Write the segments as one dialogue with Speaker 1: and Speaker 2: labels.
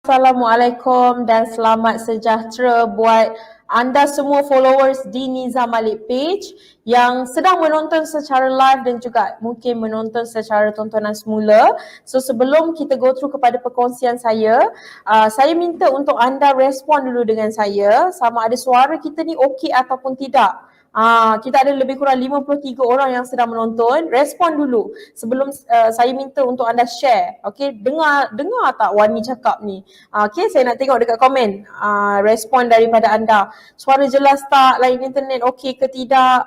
Speaker 1: Assalamualaikum dan selamat sejahtera buat anda semua followers di Niza Malik page yang sedang menonton secara live dan juga mungkin menonton secara tontonan semula. So sebelum kita go through kepada perkongsian saya minta untuk anda respon dulu dengan saya sama ada suara kita ni okey ataupun tidak. Kita ada lebih kurang 53 orang yang sedang menonton. Respon dulu sebelum saya minta untuk anda share. Okey, dengar tak Wani cakap ni? Okey, saya nak tengok dekat komen respon daripada anda. Suara jelas tak? Line internet okey ke tidak?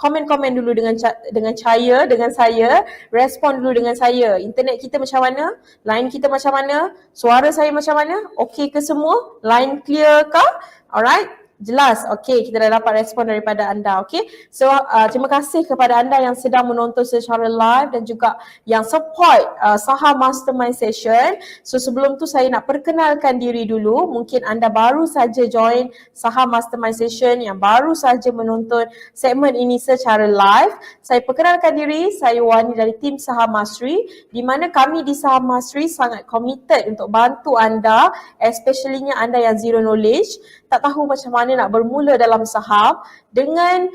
Speaker 1: Komen-komen dulu dengan saya, respon dulu dengan saya. Internet kita macam mana? Line kita macam mana? Suara saya macam mana? Okey ke semua? Line clear ke? Alright? Jelas. Okey, kita dah dapat respon daripada anda. Okey. So, terima kasih kepada anda yang sedang menonton secara live dan juga yang support Saham Mastermind Session. So, sebelum tu saya nak perkenalkan diri dulu. Mungkin anda baru saja join Saham Mastermind Session, yang baru saja menonton segmen ini secara live. Saya perkenalkan diri, saya Wani dari tim Saham Mastery, di mana kami di Saham Mastery sangat committed untuk bantu anda, especially-nya anda yang zero knowledge, tak tahu macam mana nak bermula dalam saham. Dengan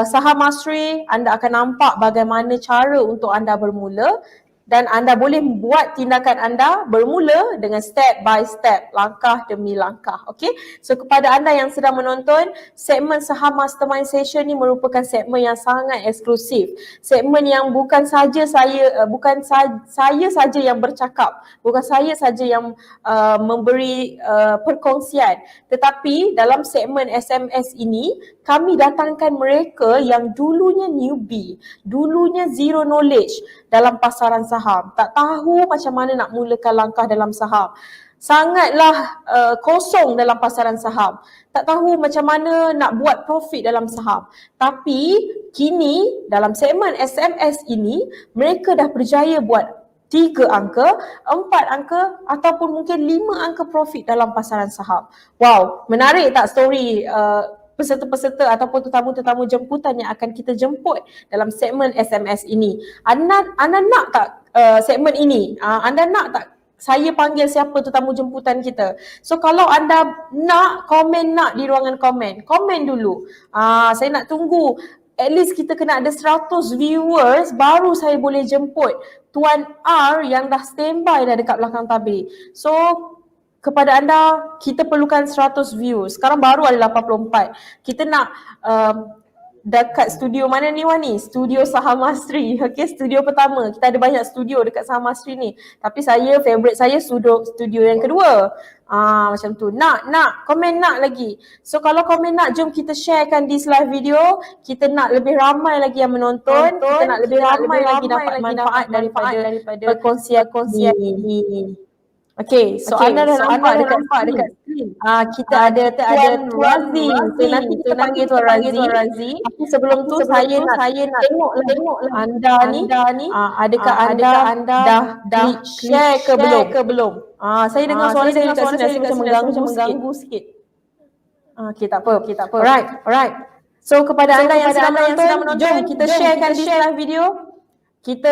Speaker 1: Saham Mastery, anda akan nampak bagaimana cara untuk anda bermula dan anda boleh buat tindakan anda bermula dengan step by step, langkah demi langkah. Okey. So kepada anda yang sedang menonton, segmen Saham Mastermind Session ni merupakan segmen yang sangat eksklusif. Segmen yang bukan saya saja yang bercakap, bukan saya saja yang memberi perkongsian, tetapi dalam segmen SMS ini kami datangkan mereka yang dulunya newbie, dulunya zero knowledge dalam pasaran saham, tak tahu macam mana nak mulakan langkah dalam saham, sangatlah kosong dalam pasaran saham, tak tahu macam mana nak buat profit dalam saham. Tapi kini dalam segmen SMS ini mereka dah berjaya buat 3 angka, 4 angka ataupun mungkin 5 angka profit dalam pasaran saham. Wow, menarik tak story peserta-peserta ataupun tetamu-tetamu jemputan yang akan kita jemput dalam segmen SMS ini. Anda nak tak segmen ini? Anda nak tak saya panggil siapa tetamu jemputan kita? So kalau anda nak, komen nak di ruangan komen. Komen dulu. Saya nak tunggu at least kita kena ada 100 viewers baru saya boleh jemput Tuan R yang dah standby dah dekat belakang tabir. So kepada anda, kita perlukan 100 views. Sekarang baru ada 84. Kita nak dekat studio mana ni Wani? Studio Saham Mastery. Okey, studio pertama. Kita ada banyak studio dekat Saham Mastery ni. Tapi favorite saya studio yang kedua. Macam tu. Nak, komen nak lagi. So kalau komen nak, jom kita sharekan this live video. Kita nak lebih ramai lagi yang menonton. Kita nak lebih ramai lagi dapat manfaat daripada perkongsian ini. Okay, so anda dah nampak dekat skrin. Kita ada Tuan Razi. So nanti kita panggil Tuan Razi. Tapi sebelum tu saya nak tengok anda ni adakah anda dah share ke belum? Saya dengar suara saya dekat sini macam mengganggu sikit. Okay, tak apa. Alright. So kepada anda yang sedang menonton, jom kita sharekan this live video. Kita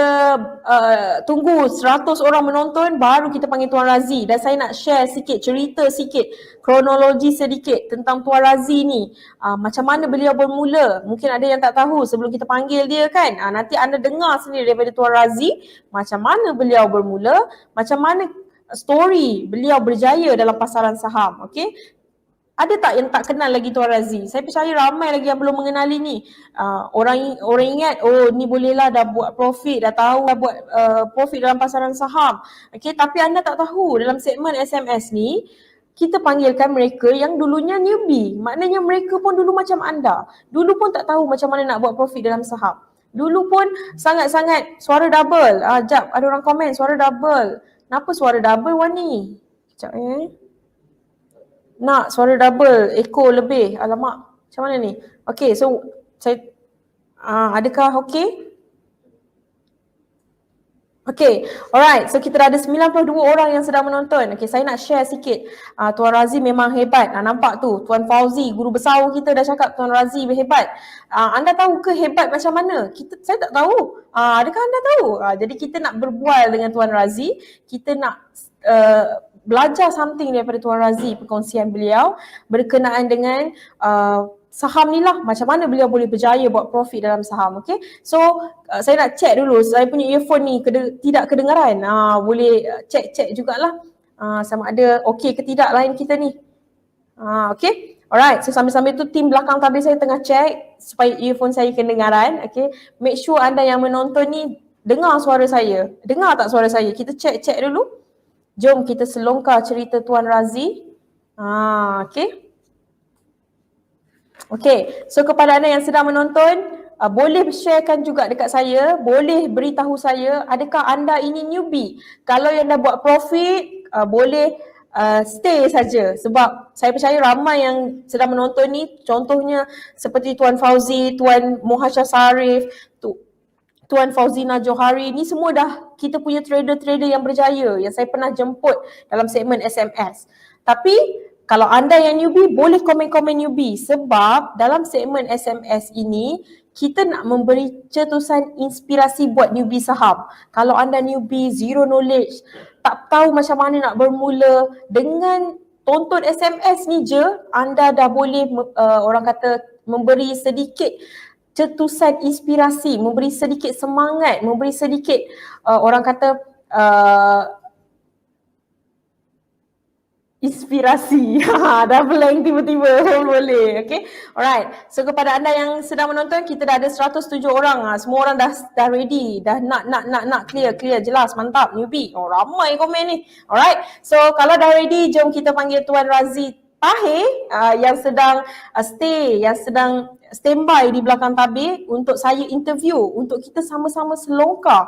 Speaker 1: tunggu 100 orang menonton baru kita panggil Tuan Razi. Dan saya nak share sikit, cerita sikit, kronologi sedikit tentang Tuan Razi ni. Macam mana beliau bermula. Mungkin ada yang tak tahu sebelum kita panggil dia kan. Nanti anda dengar sendiri daripada Tuan Razi macam mana beliau bermula, macam mana story beliau berjaya dalam pasaran saham. Okay. Ada tak yang tak kenal lagi Tuan Razi? Saya percaya ramai lagi yang belum mengenali ni. Orang ingat, oh ni bolehlah dah buat profit, dah tahu dah buat profit dalam pasaran saham. Okay, tapi anda tak tahu dalam segmen SMS ni, kita panggilkan mereka yang dulunya newbie. Maknanya mereka pun dulu macam anda. Dulu pun tak tahu macam mana nak buat profit dalam saham. Dulu pun sangat-sangat suara double. Jap, ada orang komen suara double. Kenapa suara double Wani? Sekejap Nak suara double, echo lebih. Alamak, macam mana ni? Okay, so saya adakah okay? Okay, alright. So kita dah ada 92 orang yang sedang menonton. Okay, saya nak share sikit. Tuan Razi memang hebat. Nampak tu, Tuan Fauzi, guru besar kita dah cakap Tuan Razi hebat. Anda tahu ke hebat macam mana? Saya tak tahu. Adakah anda tahu? Jadi kita nak berbual dengan Tuan Razi. Kita nak belajar something daripada Tuan Razi, perkongsian beliau berkenaan dengan saham ni lah, macam mana beliau boleh berjaya buat profit dalam saham. Okay, so saya nak check dulu, saya punya earphone ni tidak kedengaran. Boleh check jugalah sama ada okey ke tidak line kita ni. Okay, alright, so sambil-sambil tu tim belakang tabir saya tengah check supaya earphone saya kedengaran. Okay, make sure anda yang menonton ni dengar suara saya. Dengar tak suara saya? Kita check dulu. Jom kita selongkar cerita Tuan Razi. Okay. Okay, so kepada anda yang sedang menonton, boleh sharekan juga dekat saya, boleh beritahu saya adakah anda ini newbie. Kalau yang dah buat profit, boleh stay saja sebab saya percaya ramai yang sedang menonton ni, contohnya seperti Tuan Fauzi, Tuan Mohasha Sarif, Tuan Fauzina Johari, ni semua dah kita punya trader-trader yang berjaya yang saya pernah jemput dalam segmen SMS. Tapi kalau anda yang newbie, boleh komen-komen newbie sebab dalam segmen SMS ini kita nak memberi cetusan inspirasi buat newbie saham. Kalau anda newbie, zero knowledge, tak tahu macam mana nak bermula, dengan tonton SMS ni je anda dah boleh orang kata memberi sedikit cetusan inspirasi, memberi sedikit semangat, memberi sedikit orang kata inspirasi. Dah blank tiba-tiba. Boleh. Okay, alright. So kepada anda yang sedang menonton, kita dah ada 107 orang. Semua orang dah ready, dah nak clear, jelas, mantap, newbie. Ramai komen ni. Alright, so kalau dah ready, jom kita panggil Tuan Razi Tahir yang sedang yang sedang standby di belakang tabir untuk saya interview, untuk kita sama-sama selongkar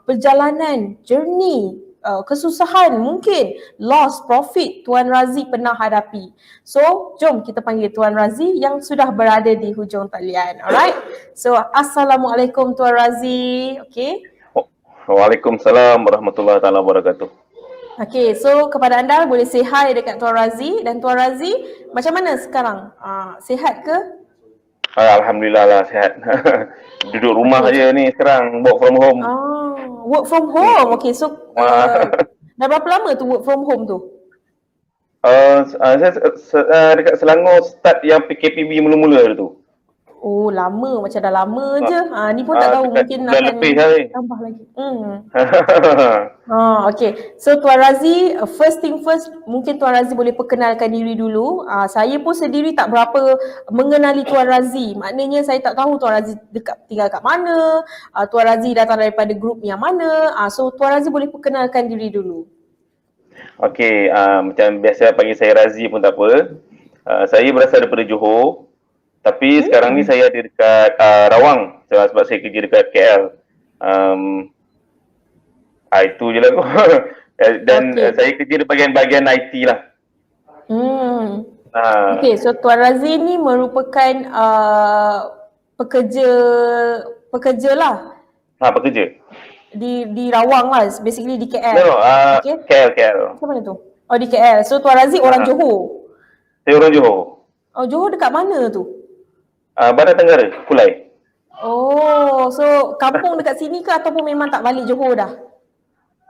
Speaker 1: perjalanan, journey, kesusahan, mungkin loss, profit Tuan Razi pernah hadapi. So, jom kita panggil Tuan Razi yang sudah berada di hujung talian. Alright? So, Assalamualaikum Tuan Razi. Okay?
Speaker 2: Waalaikumsalam warahmatullahi wabarakatuh.
Speaker 1: Okay, so kepada anda boleh say hi dekat Tuan Razi. Dan Tuan Razi, macam mana sekarang? Sihat ke?
Speaker 2: Alhamdulillah lah, sihat. Duduk rumah saja ni sekarang, work from home.
Speaker 1: Work from home. Okay, so dah berapa lama tu work from home tu?
Speaker 2: Saya dekat Selangor start yang PKPB mula-mula tu.
Speaker 1: Oh, lama, macam dah lama je. Ni pun tak tahu, mungkin akan tambah lagi. Okay, so Tuan Razi, first thing first, mungkin Tuan Razi boleh perkenalkan diri dulu. Saya pun sendiri tak berapa mengenali Tuan Razi. Maknanya saya tak tahu Tuan Razi tinggal kat mana, Tuan Razi datang daripada grup yang mana. So Tuan Razi boleh perkenalkan diri dulu.
Speaker 2: Okay, macam biasa panggil saya Razi pun tak apa. Saya berasal daripada Johor. Tapi sekarang ni saya ada dekat Rawang sebab saya kerja dekat KL. Itu je lah. Dan saya kerja di bahagian IT lah.
Speaker 1: Okay, so Tuan Razi ni merupakan pekerja lah.
Speaker 2: Pekerja.
Speaker 1: Di Rawang lah, basically di KL.
Speaker 2: Okay. KL.
Speaker 1: Macam mana tu? Oh, di KL. So Tuan Razi orang Johor?
Speaker 2: Saya orang Johor.
Speaker 1: Oh, Johor dekat mana tu?
Speaker 2: Barat Tenggara, Kulai.
Speaker 1: Oh, so kampung dekat sini ke ataupun memang tak balik Johor dah?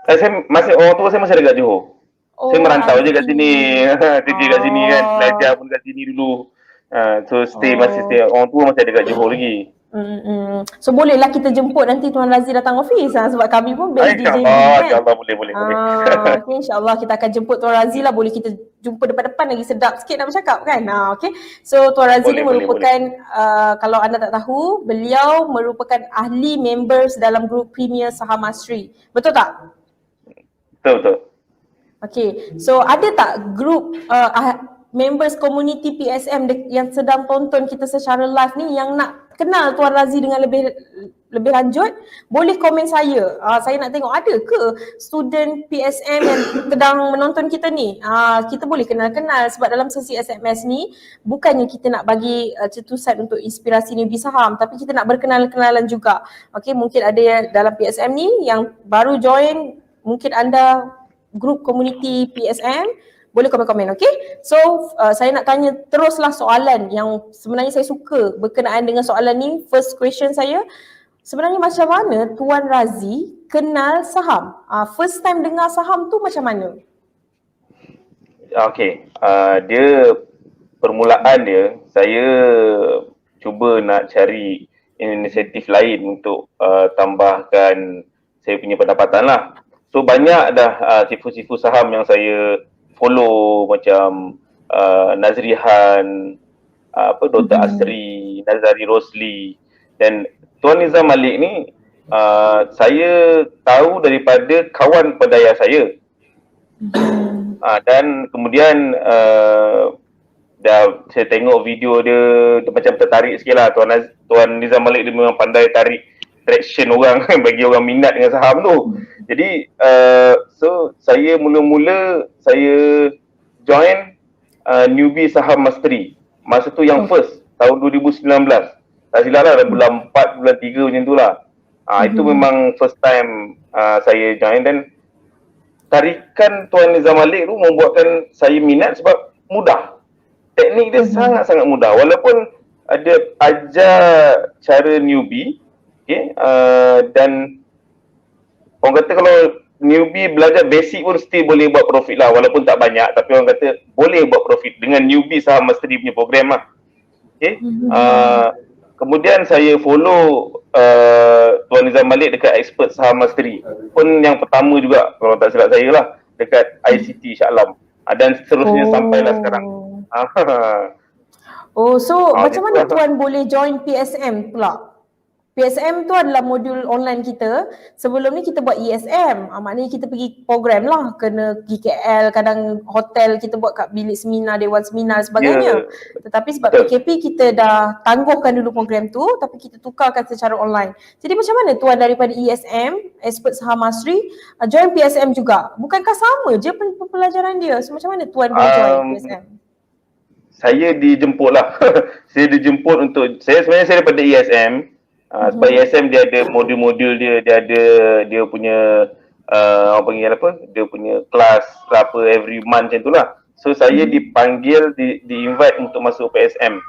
Speaker 2: Saya masih, orang tua saya masih dekat Johor. Saya merantau je kat sini. Kerja kat sini kan, belajar pun kat sini dulu. So masih stay, orang tua masih ada kat Johor lagi.
Speaker 1: So bolehlah kita jemput nanti Tuan Razi datang office sebab kami pun based di JB
Speaker 2: kan. InsyaAllah boleh.
Speaker 1: Okay, InsyaAllah kita akan jemput Tuan Razi lah. Boleh kita jumpa depan-depan lagi, sedap sikit nak bercakap kan. Okay, so Tuan Razi ni merupakan kalau anda tak tahu, beliau merupakan ahli members dalam grup Premier Saham Asri. Betul tak?
Speaker 2: Betul.
Speaker 1: Okay, so ada tak grup members community PSM yang sedang tonton kita secara live ni yang nak kenal Tuan Razi dengan lebih lanjut? Boleh komen saya. Saya nak tengok ada ke student PSM yang sedang menonton kita ni. Kita boleh kenal-kenal sebab dalam sesi SMS ni bukannya kita nak bagi cetusan untuk inspirasi newbie saham, tapi kita nak berkenal-kenalan juga. Okay, mungkin ada yang dalam PSM ni yang baru join, mungkin anda grup community PSM, boleh komen-komen, okay? So, saya nak tanya teruslah soalan yang sebenarnya saya suka berkenaan dengan soalan ni. First question saya, sebenarnya macam mana Tuan Razi kenal saham? First time dengar saham tu macam mana?
Speaker 2: Dia permulaan dia, saya cuba nak cari inisiatif lain untuk tambahkan saya punya pendapatan lah. So banyak dah sifu-sifu saham yang saya follow, macam Nazrihan, Dr. Asri, Nazari Rosli, dan Tuan Nizam Malik ni saya tahu daripada kawan pedaya saya. Dan kemudian dah saya tengok video dia macam tertarik sikit lah. Tuan Nizam Malik dia memang pandai tarik traction orang bagi orang minat dengan saham tu. Jadi so saya mula-mula saya join newbie saham mastery. Masa tu yang first tahun 2019. Tak silap lah bulan 4, bulan 3 macam tu lah. Itu memang first time saya join, dan tarikan Tuan Nizam Malik tu membuatkan saya minat sebab mudah. Teknik dia sangat-sangat mudah. Walaupun ada ajar cara newbie, dan orang kata kalau newbie belajar basic pun still boleh buat profit lah, walaupun tak banyak, tapi orang kata boleh buat profit dengan newbie saham mastery punya program lah. Kemudian saya follow Tuan Nizam Malik dekat expert saham mastery, pun yang pertama juga kalau tak silap saya lah, dekat ICT Shah Alam, dan seterusnya sampailah sekarang.
Speaker 1: So macam mana Tuan boleh join PSM pula? PSM tu adalah modul online kita. Sebelum ni kita buat ESM. Maknanya kita pergi program lah. Kena pergi KL, kadang hotel kita buat kat bilik seminar, dewan seminar sebagainya. Tetapi sebab PKP kita dah tangguhkan dulu program tu, tapi kita tukarkan secara online. Jadi macam mana Tuan daripada ESM, expert saham Masri, join PSM juga? Bukankah sama je pelajaran dia? So macam mana Tuan boleh join PSM?
Speaker 2: Saya dijemput lah. Saya dijemput untuk, sebenarnya saya daripada ESM. Sebab ESM dia ada modul-modul dia ada dia punya orang panggil apa, dia punya kelas apa every month macam tu lah. So saya dipanggil, di-invite untuk masuk PSM,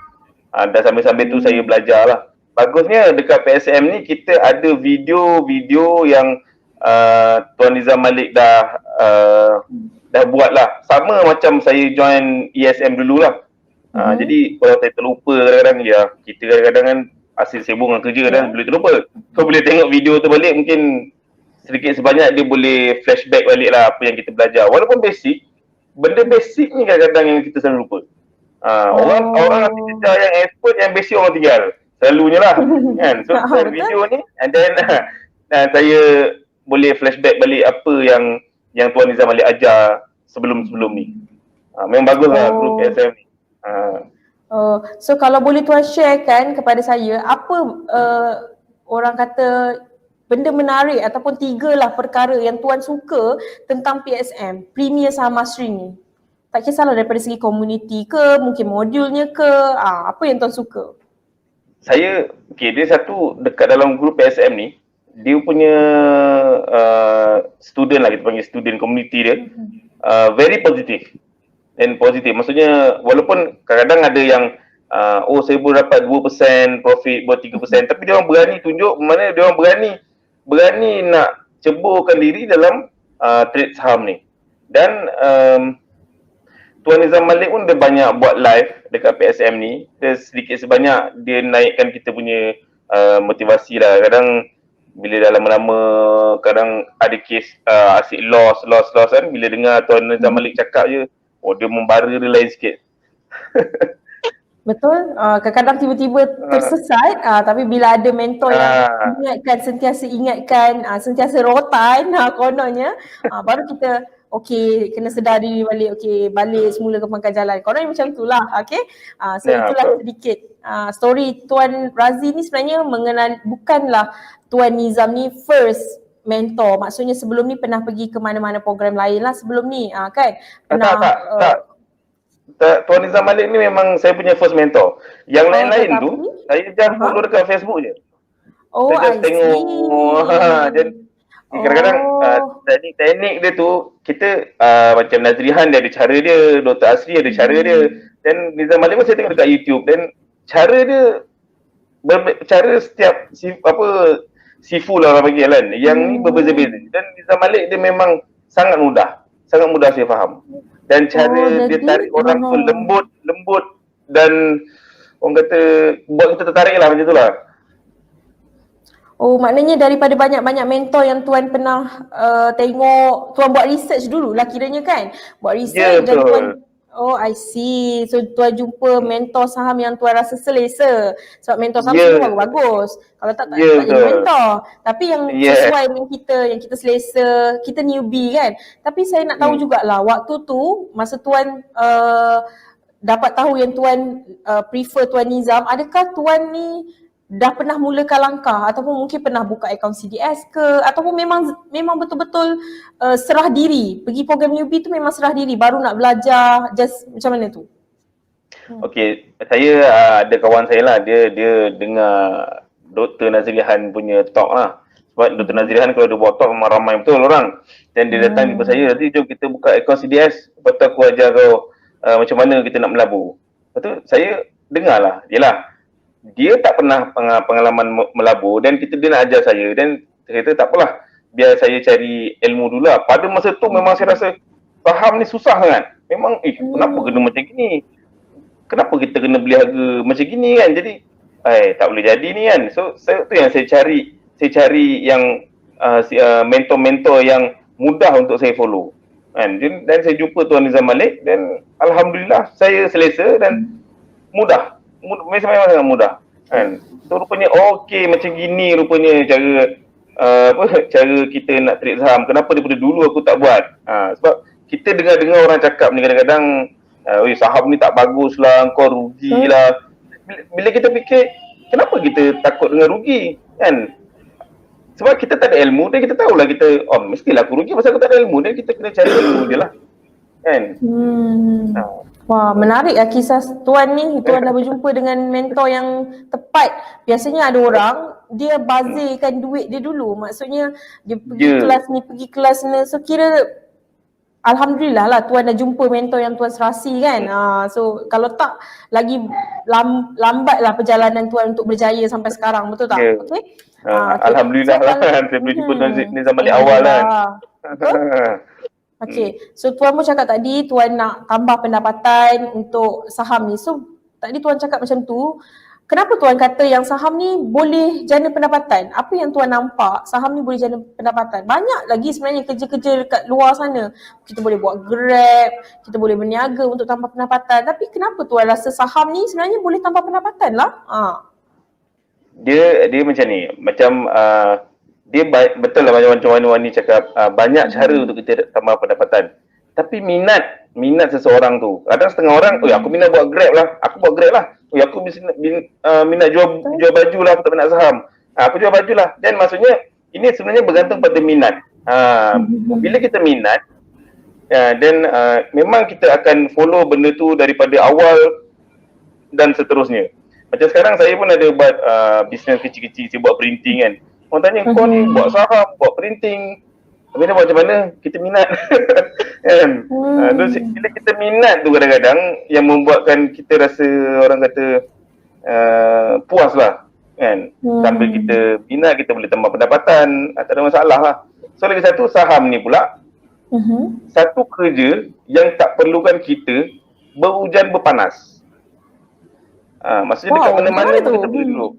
Speaker 2: dan sambil-sambil tu saya belajar lah. Bagusnya dekat PSM ni kita ada video-video yang Tuan Nizam Malik dah buat lah, sama macam saya join ESM dulu lah. Jadi kalau saya terlupa kadang-kadang, kita kadang-kadang kan asyik sibuk dengan kerja dan boleh terlupa. So boleh tengok video tu balik, mungkin sedikit sebanyak dia boleh flashback balik lah apa yang kita belajar. Walaupun basic, benda basic ni kadang-kadang yang kita selalu lupa. Orang kerja yang expert, yang basic orang tinggal. Selalunya lah. Kan? So video ni, and then saya boleh flashback balik apa yang Tuan Nizam Malik ajar sebelum-sebelum ni. Memang bagus lah group PSM ni.
Speaker 1: So kalau boleh Tuan sharekan kepada saya, apa orang kata benda menarik ataupun 3 lah perkara yang Tuan suka tentang PSM, Premier Saham Masri ni? Tak kisahlah daripada segi komuniti ke, mungkin modulnya ke, apa yang Tuan suka?
Speaker 2: Saya, dia satu dekat dalam grup PSM ni, dia punya student lah, kita panggil student community dia, very positif. And positif, maksudnya walaupun kadang-kadang ada yang saya boleh dapat 2% profit, buat 3%, tapi dia orang berani tunjuk mana dia orang berani nak ceburkan diri dalam trade saham ni. Dan Tuan Nizam Malik pun dia banyak buat live dekat PSM ni. Dia sedikit sebanyak dia naikkan kita punya motivasi lah. Kadang bila dah lama-lama, kadang ada kes asyik loss kan, bila dengar Tuan Nizam Malik cakap je, dia membara dia lain sikit.
Speaker 1: Betul, kadang-kadang tiba-tiba tersesat, tapi bila ada mentor yang ingatkan, sentiasa ingatkan, sentiasa rotan kononnya, baru kita kena sedar diri balik, balik semula ke pangkal jalan. Kononnya macam itulah, so itulah sedikit story Tuan Razi ni. Sebenarnya bukanlah Tuan Nizam ni first mentor, maksudnya sebelum ni pernah pergi ke mana-mana program lain lah sebelum ni, kan?
Speaker 2: Tak. Tuan Nizam Malik ni memang saya punya first mentor. Yang lain-lain tu, saya just follow dekat Facebook je. Saya just tengok. Dan kadang-kadang teknik dia tu, kita macam Nazrihan dia ada cara dia, Dr. Asri ada cara dia. Dan Nizam Malik pun saya tengok dekat YouTube. Dan cara dia, cara setiap sifu lah orang panggil kan, yang ni berbeza-beza. Dan Nizam Malik dia memang sangat mudah saya faham. dan cara dia
Speaker 1: jadi
Speaker 2: tarik orang tu lembut dan orang kata buat kita tertarik lah macam tu lah.
Speaker 1: Oh, maknanya daripada banyak-banyak mentor yang tuan pernah tengok, tuan buat research dulu lah kiranya kan? Buat
Speaker 2: Ya,
Speaker 1: research dan
Speaker 2: betul.
Speaker 1: tuan, oh I see. So tuan jumpa mentor saham yang tuan rasa selesa. Sebab mentor saham
Speaker 2: Ya,
Speaker 1: semua bagus-bagus. Kalau tak
Speaker 2: ya
Speaker 1: jadi
Speaker 2: betul.
Speaker 1: mentor. Tapi yang
Speaker 2: Yes.
Speaker 1: sesuai dengan kita, yang kita selesa, kita newbie kan? Tapi saya nak tahu jugalah, waktu tu masa tuan dapat tahu yang tuan prefer Tuan Nizam, adakah tuan ni dah pernah mulakan langkah ataupun mungkin pernah buka akaun CDS ke, ataupun memang betul-betul serah diri, pergi program newbie tu memang serah diri, baru nak belajar, just macam mana tu?
Speaker 2: Okey, saya ada kawan saya lah, dia dengar Dr. Nazrihan punya talk lah. Sebab Dr. Nazrihan kalau dia buat talk memang ramai betul orang. Dan dia datang jumpa saya, nanti jom kita buka akaun CDS, lepas tu aku ajar kau macam mana kita nak melabur. Lepas tu saya dengar lah, dia tak pernah pengalaman melabur dan dia nak ajar saya, dan saya kata tak apalah, biar saya cari ilmu dulu lah. Pada masa tu memang saya rasa saham ni susah sangat. Memang kenapa kena macam gini? Kenapa kita kena beli harga macam gini kan? Jadi tak boleh jadi ni kan. So tu yang saya cari yang mentor-mentor yang mudah untuk saya follow kan. Dan saya jumpa Tuan Nizam Malik dan alhamdulillah saya selesa dan mudah, memang sangat mudah kan. So rupanya okey macam gini rupanya cara kita nak trade saham. Kenapa daripada dulu aku tak buat? Sebab kita dengar orang cakap ni kadang-kadang saham ni tak bagus lah, kau rugi lah. Bila kita fikir, kenapa kita takut dengan rugi kan? Sebab kita tak ada ilmu dan kita tahulah kita, mestilah aku rugi pasal aku tak ada ilmu, dan kita kena cari ilmu dia lah kan.
Speaker 1: Wah, menarik lah kisah tuan ni. Tuan dah berjumpa dengan mentor yang tepat. Biasanya ada orang, dia bazirkan duit dia dulu. Maksudnya dia pergi kelas ni, pergi kelas ni. So kira alhamdulillah lah tuan dah jumpa mentor yang tuan serasi kan. So kalau tak, lagi lambat lah perjalanan tuan untuk berjaya sampai sekarang. Betul tak? Okay?
Speaker 2: Alhamdulillah lah kan. Saya boleh jumpa Tuan Nizam Malik awal kan.
Speaker 1: Okay, so tuan pun cakap tadi tuan nak tambah pendapatan untuk saham ni. So tadi tuan cakap macam tu, kenapa tuan kata yang saham ni boleh jana pendapatan? Apa yang tuan nampak saham ni boleh jana pendapatan? Banyak lagi sebenarnya kerja-kerja dekat luar sana. Kita boleh buat Grab, kita boleh berniaga untuk tambah pendapatan. Tapi kenapa tuan rasa saham ni sebenarnya boleh tambah pendapatan lah?
Speaker 2: Dia macam ni, macam dia betul lah macam mana Wani cakap, banyak cara untuk kita tambah pendapatan. Tapi minat seseorang tu, kadang setengah orang, aku minat buat Grab lah, aku buat Grab lah. Aku minat jual baju lah, aku tak minat saham. Aku jual baju lah. Dan maksudnya ini sebenarnya bergantung pada minat. Bila kita minat, dan memang kita akan follow benda tu daripada awal dan seterusnya. Macam sekarang saya pun ada buat bisnes kecil-kecil, saya buat printing kan. Orang tanya, kau ni buat saham, buat printing, tapi dia buat macam mana? Kita minat kan. Bila kita minat tu kadang-kadang yang membuatkan kita rasa, orang kata puas lah kan. Sambil kita minat, kita boleh tambah pendapatan, tak ada masalah lah. So lagi satu, saham ni pula satu kerja yang tak perlukan kita berhujan berpanas. Maksudnya dekat mana-mana pun kita boleh duduk.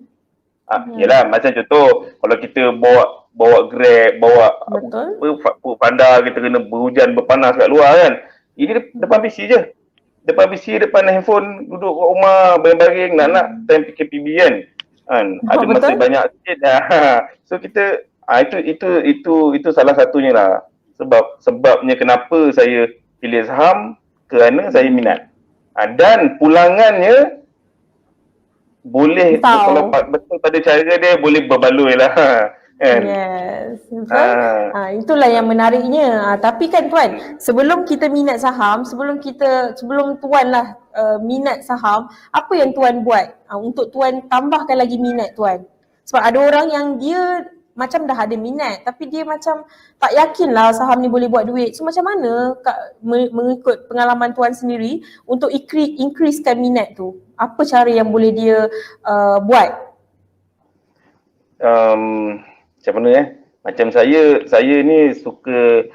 Speaker 2: Yelah, macam contoh kalau kita bawa Grab, bawa Panda, kita kena berhujan berpanas kat luar kan. Ini depan PC je. Depan PC, depan handphone, duduk kat rumah baring-baring, nak time PKPB kan. Ada masa banyak sikit. So kita itu salah satunya lah. Sebabnya kenapa saya pilih saham, kerana saya minat. Dan pulangannya boleh, kalau betul pada cara dia, boleh berbaloi lah kan?
Speaker 1: Yes, betul. Itulah yang menariknya. Tapi kan tuan, sebelum kita minat saham, sebelum tuan lah minat saham, apa yang tuan buat untuk tuan tambahkan lagi minat tuan? Sebab ada orang yang dia macam dah ada minat tapi dia macam tak yakin lah saham ni boleh buat duit. So macam mana mengikut pengalaman tuan sendiri untuk increasekan minat tu? Apa cara yang boleh dia buat?
Speaker 2: Macam mana macam saya ni suka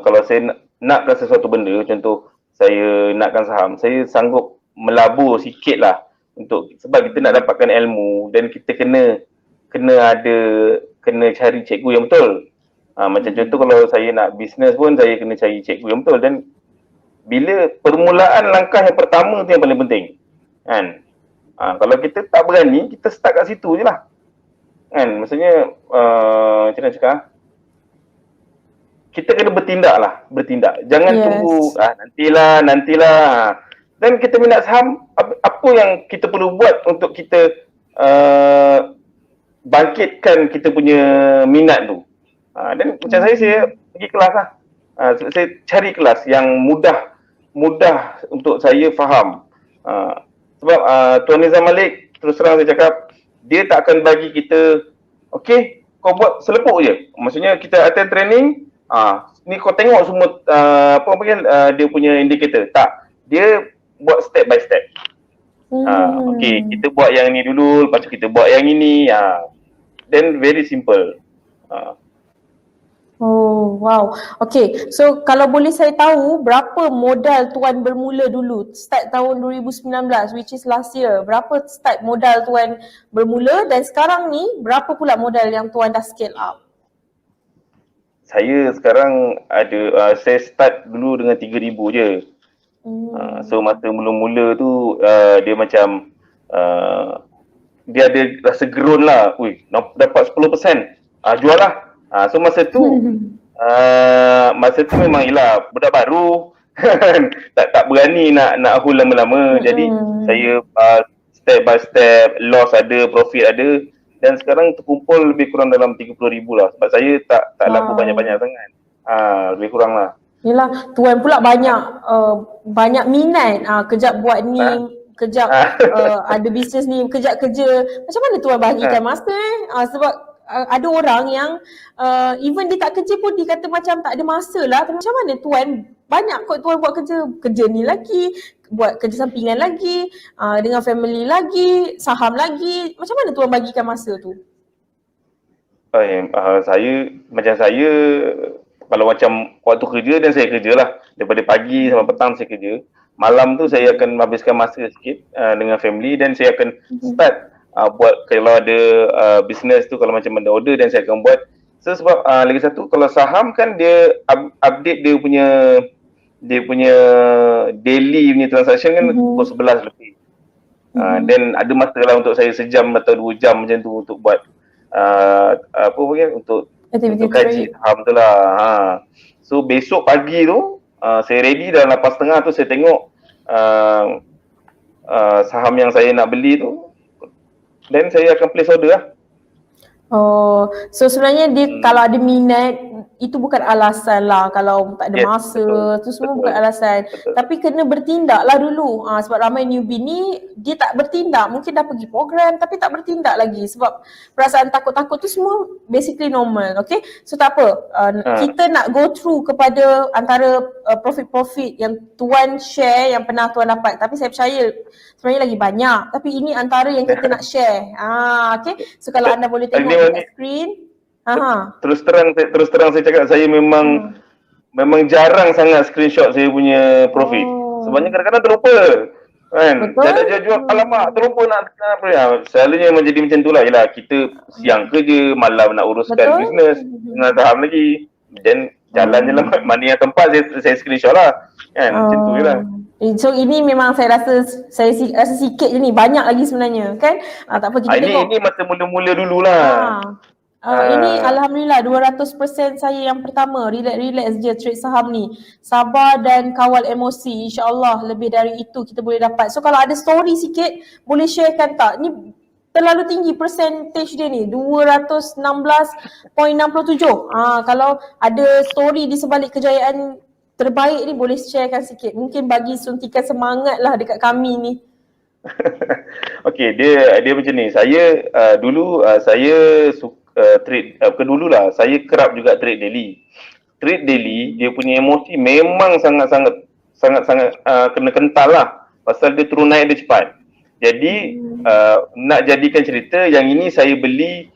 Speaker 2: kalau saya nakkan sesuatu benda, contoh saya nakkan saham, saya sanggup melabur sikit lah untuk, sebab kita nak dapatkan ilmu dan kita kena cari cikgu yang betul. Macam contoh kalau saya nak bisnes pun saya kena cari cikgu yang betul, dan bila permulaan langkah yang pertama tu yang paling penting. Kan? Kalau kita tak berani, kita start kat situ je lah. Kan? Maksudnya macam mana cakap? Kita kena bertindak. Jangan tunggu nantilah. Dan kita minat saham, apa yang kita perlu buat untuk kita bangkitkan kita punya minat tu. Dan macam saya pergi kelas lah. Saya cari kelas yang mudah untuk saya faham. Sebab Tuan Nizam Malik, terus terang saya cakap, dia tak akan bagi kita, okey, kau buat selepuk je. Maksudnya kita attend training, ni kau tengok semua dia punya indikator. Tak, dia buat step by step. Okey, kita buat yang ni dulu, lepas tu kita buat yang ini. Then very simple.
Speaker 1: Oh, wow. Okay, so kalau boleh saya tahu berapa modal Tuan bermula dulu, start tahun 2019, which is last year. Berapa start modal Tuan bermula, dan sekarang ni berapa pula modal yang Tuan dah scale up?
Speaker 2: Saya sekarang ada, saya start dulu dengan 3,000 je. So masa mula-mula tu dia macam dia ada rasa gerun lah. Dapat 10%. Jual lah. So masa tu memang ialah budak baru tak berani nak hold lama-lama. Jadi saya step by step, loss ada, profit ada, dan sekarang terkumpul lebih kurang dalam 30,000 lah. Sebab saya tak laku banyak-banyak sangat. Lebih kurang lah.
Speaker 1: Yelah, Tuan pula banyak minat. Kejap buat ni, kejap ada bisnes ni, kejap kerja. Macam mana Tuan bahagikan masa sebab ada orang yang even dia tak kerja pun dia kata macam tak ada masa lah. Macam mana Tuan, banyak kot Tuan buat kerja ni lagi, buat kerja sampingan lagi, dengan family lagi, saham lagi. Macam mana Tuan bagikan masa tu? Saya kalau macam waktu kerja, dan saya kerja lah daripada pagi sampai petang saya kerja. Malam tu saya akan habiskan masa sikit dengan family, dan saya akan start buat kalau ada bisnes tu, kalau macam ada order, dan saya akan buat. So sebab lagi satu, kalau saham kan dia update dia punya daily punya transaction kan pukul 11 lebih. Dan ada masa lah untuk saya sejam atau 2 jam macam tu untuk buat untuk kaji saham tu lah. So besok pagi tu saya ready dalam 8.30 tu, saya tengok saham yang saya nak beli tu, dan saya akan place order lah. Oh, so sebenarnya dia kalau ada minat, itu bukan alasan lah. Kalau tak ada masa, tu semua bukan alasan. Tapi kena bertindak lah dulu. Sebab ramai newbie ni, dia tak bertindak. Mungkin dah pergi program tapi tak bertindak lagi. Sebab perasaan takut-takut tu semua basically normal. Okay, so tak apa. Kita nak go through kepada antara profit-profit yang Tuan share, yang pernah Tuan dapat. Tapi saya percaya sebenarnya lagi banyak. Tapi ini antara yang kita nak share. Okay, so kalau anda boleh tengok dekat screen.
Speaker 2: Terus terang saya cakap, saya memang jarang sangat screenshot saya punya profit. Sebabnya kadang-kadang terlupa. Kan? Dah jual, alamak terlupa nak selalunya memang jadi macam tu lah. Yelah, kita siang kerja, malam nak uruskan bisnes, dengan saham lagi. Dan jalan je lah, mana yang tempat saya screenshot lah. Kan? Macam tu je lah.
Speaker 1: So ini memang saya rasa sikit je ni, banyak lagi sebenarnya kan. Tak apa, kita tengok.
Speaker 2: Ini masa mula-mula dululah.
Speaker 1: Ini Alhamdulillah 200% saya yang pertama, relax je trade saham ni. Sabar dan kawal emosi, insyaAllah lebih dari itu kita boleh dapat. So kalau ada story sikit, boleh sharekan tak? Ni terlalu tinggi percentage dia ni, 216.67. Kalau ada story di sebalik kejayaan terbaik ni, boleh sharekan sikit. Mungkin bagi suntikan semangat lah dekat kami ni.
Speaker 2: Okey, dia macam ni. Saya dulu saya suka trade, kedululah saya kerap juga trade daily. Trade daily, dia punya emosi memang sangat-sangat kena kental lah. Pasal dia turun naik dia cepat. Jadi nak jadikan cerita, yang ini saya beli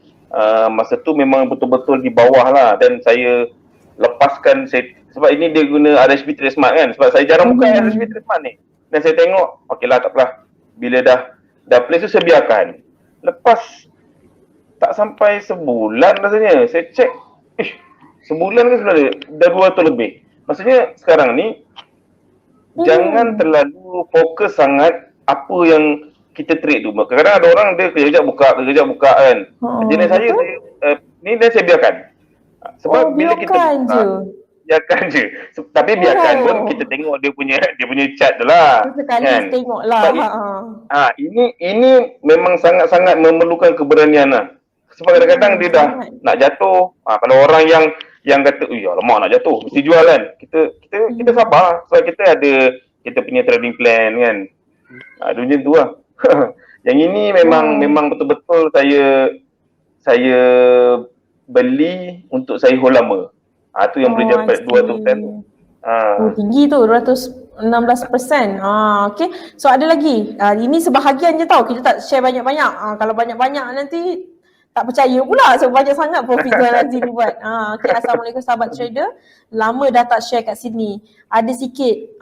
Speaker 2: masa tu memang betul-betul di bawah lah, dan saya lepaskan, saya sebab ini dia guna RHB Trade Smart kan. Sebab saya jarang buka RHB Trade Smart ni. Dan saya tengok, okeylah tak apalah. Bila dah place tu saya biarkan. Lepas tak sampai sebulan rasanya. Saya cek, sebulan kan sudah dah 200 lebih. Maksudnya sekarang ni jangan terlalu fokus sangat apa yang kita trade tu. Kadang-kadang ada orang dia kejap buka kan. Jenis saya ni dah saya biarkan. Sebab bila kita biarkan je. Tapi biarkan pun kita tengok dia punya chart tu lah.
Speaker 1: Sekali kan? Tengok lah.
Speaker 2: Ini memang sangat-sangat memerlukan keberanian lah. Sebab kadang-kadang dia dah nak jatuh. Kalau orang yang kata, alamak nak jatuh, mesti jual kan. Kita sabar. Sebab kita punya trading plan kan. Dia macam tu lah. Yang ini memang betul-betul saya beli untuk saya hold lama. Tu yang boleh dapat 200% tu.
Speaker 1: Tinggi tu, 216%. Okay. So ada lagi. Ini sebahagian je tau. Kita tak share banyak-banyak. Kalau banyak-banyak nanti tak percaya pula sebab banyak sangat profit Tuan Razi ni buat. Okay, Assalamualaikum sahabat trader. Lama dah tak share kat sini. Ada sikit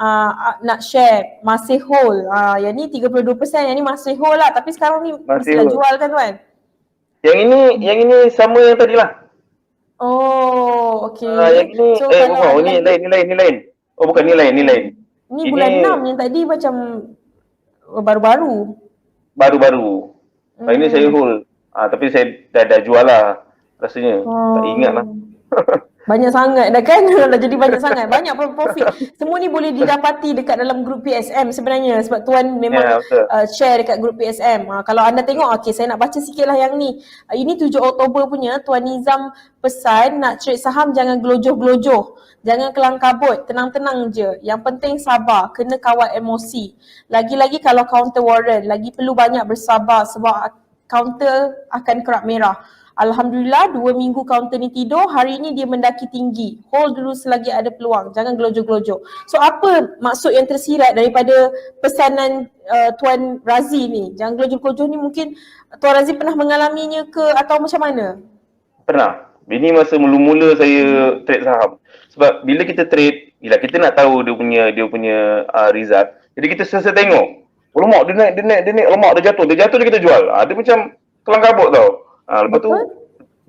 Speaker 1: nak share, masih hold. Yang ni 32%, yang ni masih hold lah. Tapi sekarang ni mestilah jual kan Tuan? Yang
Speaker 2: ini sama yang tadi lah.
Speaker 1: Oh, okay.
Speaker 2: Yang ini,
Speaker 1: so,
Speaker 2: ni lain. Oh bukan, ni lain.
Speaker 1: Ni bulan 6 yang tadi macam baru-baru.
Speaker 2: Baru-baru. Ini saya hold. Tapi saya dah jual lah rasanya. Tak ingat lah.
Speaker 1: Banyak sangat dah kan? Dah jadi banyak sangat. Banyak profit. Semua ni boleh didapati dekat dalam grup PSM sebenarnya. Sebab Tuan memang share dekat grup PSM. Kalau anda tengok, okay, saya nak baca sikit lah yang ni. Ini 7 Oktober punya. Tuan Nizam pesan nak trade saham jangan gelojoh-gelojoh. Jangan kelang kabut. Tenang-tenang je. Yang penting sabar. Kena kawal emosi. Lagi-lagi kalau counter warrant. Lagi perlu banyak bersabar sebab counter akan kerap merah. Alhamdulillah 2 minggu counter ni tidur, hari ni dia mendaki tinggi. Hold dulu selagi ada peluang, jangan gelojoh-gelojoh. So apa maksud yang tersirat daripada pesanan Tuan Razi ni? Jangan gelojoh-gelojoh ni mungkin Tuan Razi pernah mengalaminya ke atau macam mana?
Speaker 2: Pernah. Ini masa mula-mula saya trade saham. Sebab bila kita trade, bila kita nak tahu dia punya result, jadi kita sesa tengok. Lemak dia naik, lemak dia jatuh dia kita jual. Dia macam kelang kabut tau. Lepas tu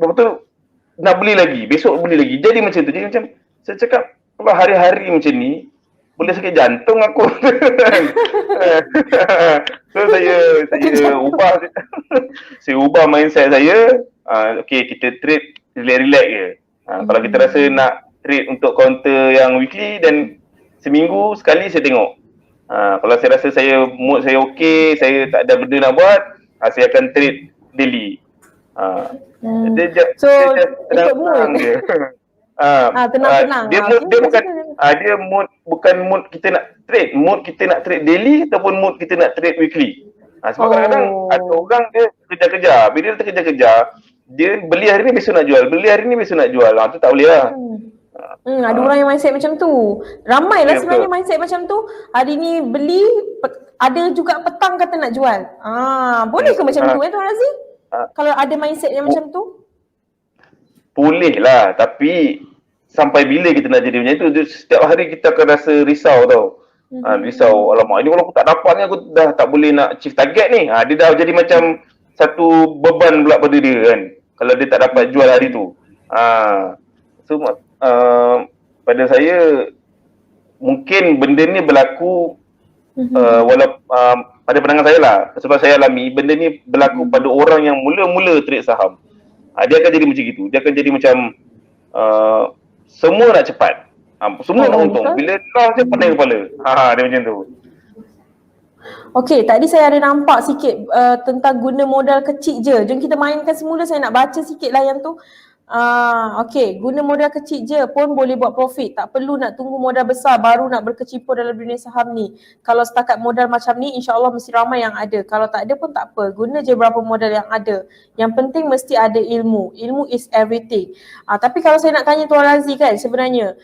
Speaker 2: betul nak beli lagi, besok beli lagi. Jadi macam tu. Jadi macam saya cakap, kalau hari-hari macam ni boleh sakit jantung aku. So saya ubah saya ubah mindset saya. Okay, kita trade relax je. Kalau kita rasa nak trade untuk counter yang weekly, dan seminggu sekali saya tengok. Kalau saya rasa mood saya okey, saya tak ada benda nak buat, saya akan trade daily.
Speaker 1: So ikut mood. Tenang-tenang.
Speaker 2: Dia bukan mood kita nak trade, mood kita nak trade daily ataupun mood kita nak trade weekly. Sebab kadang-kadang ada orang dia kejar-kejar. Bila dia terkejar-kejar, dia beli hari ni besok nak jual, beli hari ni besok nak jual. Tu tak boleh lah.
Speaker 1: Ada orang yang mindset macam tu. Ramai lah sebenarnya mindset macam tu. Hari ni beli, ada juga petang kata nak jual. Boleh ke macam tu Tuan Razi? Kalau ada mindset yang macam tu?
Speaker 2: Boleh lah, tapi sampai bila kita nak jadi macam tu? Setiap hari kita akan rasa risau tau. Risau, alamak, ini kalau aku tak dapat ni, aku dah tak boleh nak achieve target ni. Dia dah jadi macam satu beban pula pada dia kan, kalau dia tak dapat jual hari tu. So pada saya mungkin benda ni berlaku walaupun pada pandangan saya lah, sebab saya alami benda ni berlaku pada orang yang mula-mula trade saham. Dia akan jadi macam gitu. Dia akan jadi macam semua nak cepat. Semua nak untung. Bila loss je pening kepala. Dia macam tu.
Speaker 1: Okey, tadi saya ada nampak sikit tentang guna modal kecil je. Jom kita mainkan semula, saya nak baca sikit lah yang tu. Okey, guna modal kecil je pun boleh buat profit. Tak perlu nak tunggu modal besar baru nak berkecimpung dalam dunia saham ni. Kalau setakat modal macam ni, insya-Allah mesti ramai yang ada. Kalau tak ada pun tak apa. Guna je berapa modal yang ada. Yang penting mesti ada ilmu. Ilmu is everything. Tapi kalau saya nak tanya Tuan Razi kan, sebenarnya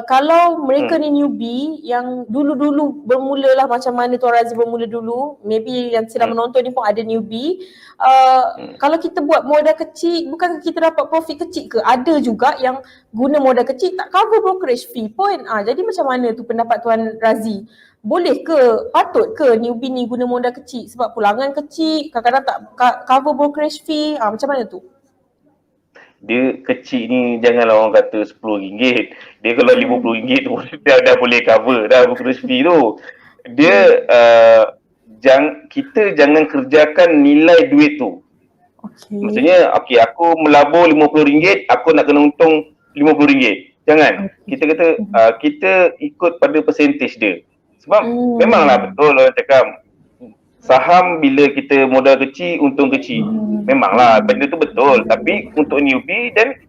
Speaker 1: kalau mereka ni newbie yang dulu-dulu bermula lah macam mana Tuan Razi bermula dulu, maybe yang sedang menonton ni pun ada newbie. Kalau kita buat modal kecil, bukan kita dapat profit kecil kecil ke? Ada juga yang guna modal kecil tak cover brokerage fee pun. Jadi macam mana tu pendapat Tuan Razi? Boleh ke, patut ke newbie ni guna modal kecil sebab pulangan kecil, kadang-kadang tak cover brokerage fee, macam mana tu?
Speaker 2: Dia kecil ni janganlah orang kata RM10. Dia kalau RM50 tu dah boleh cover dah brokerage fee tu. Dia kita jangan kerjakan nilai duit tu. Maksudnya aku melabur RM50, aku nak kena untung RM50. Jangan. Kita kata kita ikut pada percentage dia. Sebab memanglah betul orang cakap saham bila kita modal kecil, untung kecil. Memanglah benda tu betul. Tapi untuk newbie dan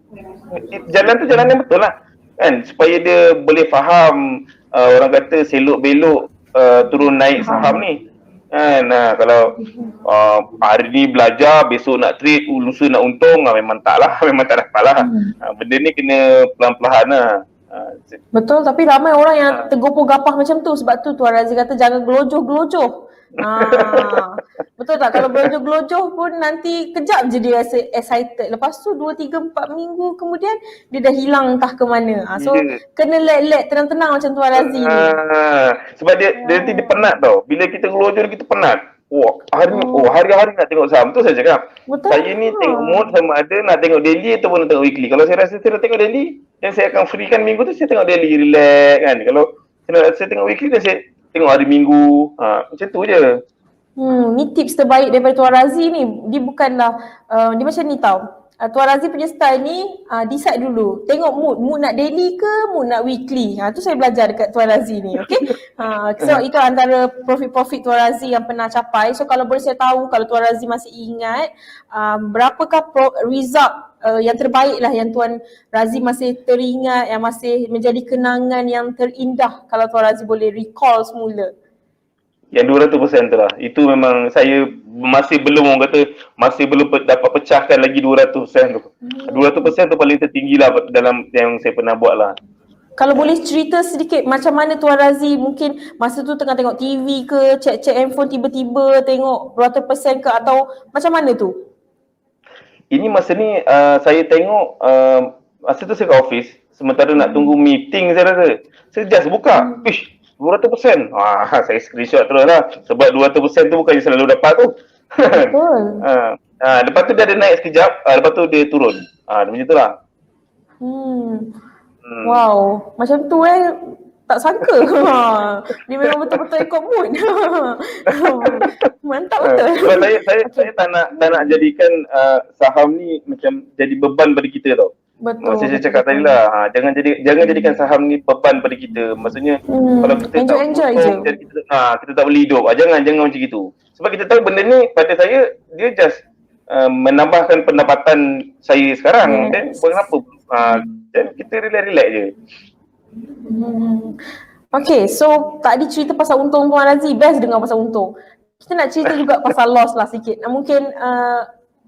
Speaker 2: jalan tu jalan yang betul lah. Kan? Supaya dia boleh faham orang kata selok belok turun naik saham ni. Kan? Kalau hari ni belajar, besok nak trade, lusa nak untung, memang tak lah. Memang tak dapat lah. Benda ni kena pelan-pelan lah.
Speaker 1: Betul, tapi ramai orang yang tergopoh gapah macam tu. Sebab tu Tuan Razi kata jangan gelojoh-gelojoh. Betul tak? Kalau gelojoh-gelojoh pun nanti kejap je dia rasa excited. Lepas tu 2, 3, 4 minggu kemudian dia dah hilang entah ke mana. So kena let tenang-tenang macam Tuan Razi ni.
Speaker 2: Sebab dia nanti dia penat tau. Bila kita gelojoh kita penat. Hari-hari nak tengok saham. Tu saya cakap.
Speaker 1: Betul.
Speaker 2: Saya ni tengok mood sama ada nak tengok daily ataupun nak tengok weekly. Kalau saya rasa saya nak tengok daily, dan saya akan freekan minggu tu saya tengok daily, relax kan. Kalau saya tengok weekly dan saya tengok hari minggu. Macam tu je.
Speaker 1: Ni tips terbaik daripada Tuan Razi ni. Dia bukanlah dia macam ni tau. Tuan Razi punya style ni decide dulu. Tengok mood nak daily ke, mood nak weekly. Tu saya belajar dekat Tuan Razi ni, okay? So itu antara profit Tuan Razi yang pernah capai. So kalau boleh saya tahu, kalau Tuan Razi masih ingat, berapakah result yang terbaik lah yang Tuan Razi masih teringat, yang masih menjadi kenangan yang terindah kalau Tuan Razi boleh recall semula?
Speaker 2: Yang 200% tu lah. Itu memang saya masih belum, orang kata masih belum dapat pecahkan lagi 200% tu. 200% tu paling tertinggi lah dalam yang saya pernah buat lah.
Speaker 1: Kalau boleh cerita sedikit macam mana Tuan Razi mungkin masa tu tengah tengok TV ke, cek handphone tiba-tiba tengok berapa persen ke, atau macam mana tu?
Speaker 2: Ini masa ni saya tengok masa tu saya kat office, sementara nak tunggu meeting saya rasa. Saya just buka, 200%. Saya screenshot terus lah. Sebab 200% tu bukannya selalu dapat tu.
Speaker 1: Betul.
Speaker 2: Lepas tu dia ada naik sekejap, lepas tu dia turun. Macam tu lah.
Speaker 1: Wow, macam tu tak sangka. Dia memang betul-betul ikut mood. Mantap betul.
Speaker 2: Sebab saya tak nak jadikan saham ni macam jadi beban pada kita tau.
Speaker 1: Betul.
Speaker 2: Macam saya cakap tadi lah, jangan jadikan saham ni beban pada kita. Maksudnya kalau kita
Speaker 1: enjoy je.
Speaker 2: Kita tak boleh hidup. Jangan macam gitu. Sebab kita tahu benda ni pada saya dia just menambahkan pendapatan saya sekarang. Dan kenapa? Dan kita relax je.
Speaker 1: Okay, so tadi cerita pasal untung Tuan Razi, best dengar pasal untung. Kita nak cerita juga pasal loss lah sikit. Mungkin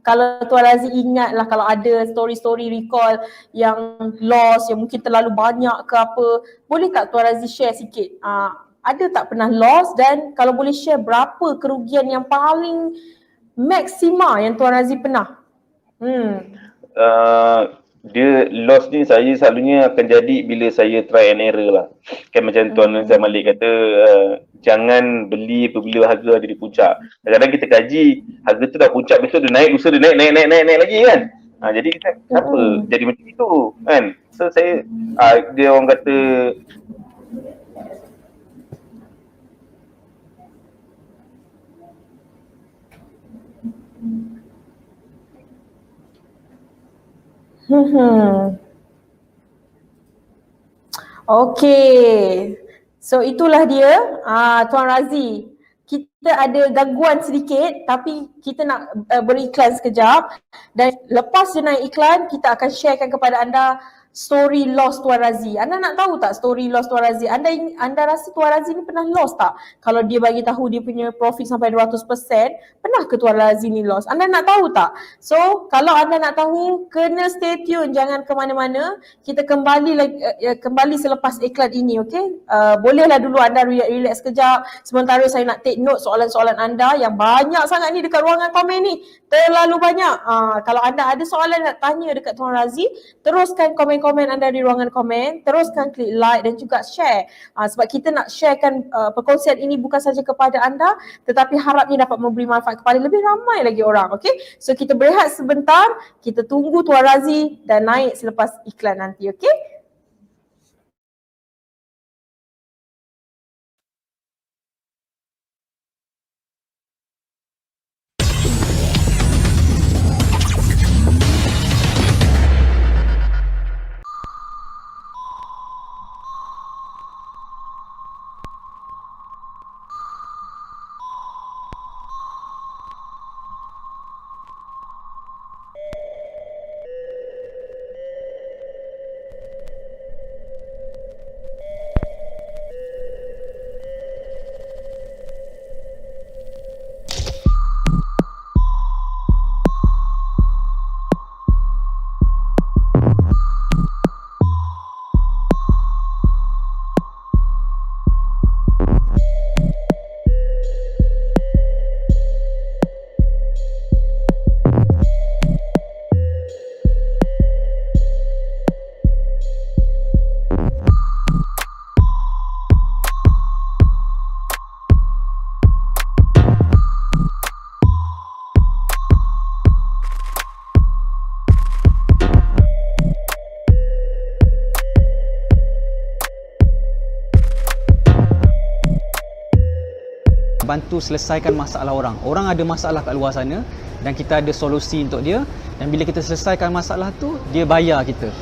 Speaker 1: kalau Tuan Razi ingat lah, kalau ada story-story recall yang loss, yang mungkin terlalu banyak ke apa, boleh tak Tuan Razi share sikit? Ada tak pernah loss, dan kalau boleh share berapa kerugian yang paling maksima yang Tuan Razi pernah?
Speaker 2: Dia loss ni saya selalunya akan jadi bila saya try and error lah. Kan macam Tuan Zam Malik kata, jangan beli apabila harga jadi puncak. Kadang-kadang kita kaji, harga tu dah puncak, besok dia naik, lusa dia naik lagi kan. Jadi kita, kenapa jadi macam itu kan. So saya, dia orang kata,
Speaker 1: Okay, so itulah dia Tuan Razi. Kita ada gangguan sedikit tapi kita nak beriklan sekejap, dan lepas dia naik iklan kita akan sharekan kepada anda story lost Tuan Razi. Anda nak tahu tak story lost Tuan Razi? Anda rasa Tuan Razi ni pernah lost tak? Kalau dia bagi tahu dia punya profit sampai 200%, pernah ke Tuan Razi ni lost? Anda nak tahu tak? So, kalau anda nak tahu, kena stay tune, jangan ke mana-mana. Kita kembali selepas iklan ini, okey? Bolehlah dulu anda relax sekejap. Sementara saya nak take note soalan-soalan anda yang banyak sangat ni dekat ruangan komen ni. Terlalu banyak. Kalau anda ada soalan nak tanya dekat Tuan Razi, teruskan komen-komen anda di ruangan komen, teruskan klik like dan juga share. Sebab kita nak sharekan perkongsian ini bukan saja kepada anda, tetapi harapnya dapat memberi manfaat kepada lebih ramai lagi orang. Okay? So kita berehat sebentar, kita tunggu Tuan Razi dan naik selepas iklan nanti. Okay?
Speaker 3: Bantu selesaikan masalah orang. Orang ada masalah kat luar sana dan kita ada solusi untuk dia, dan bila kita selesaikan masalah tu, dia bayar kita.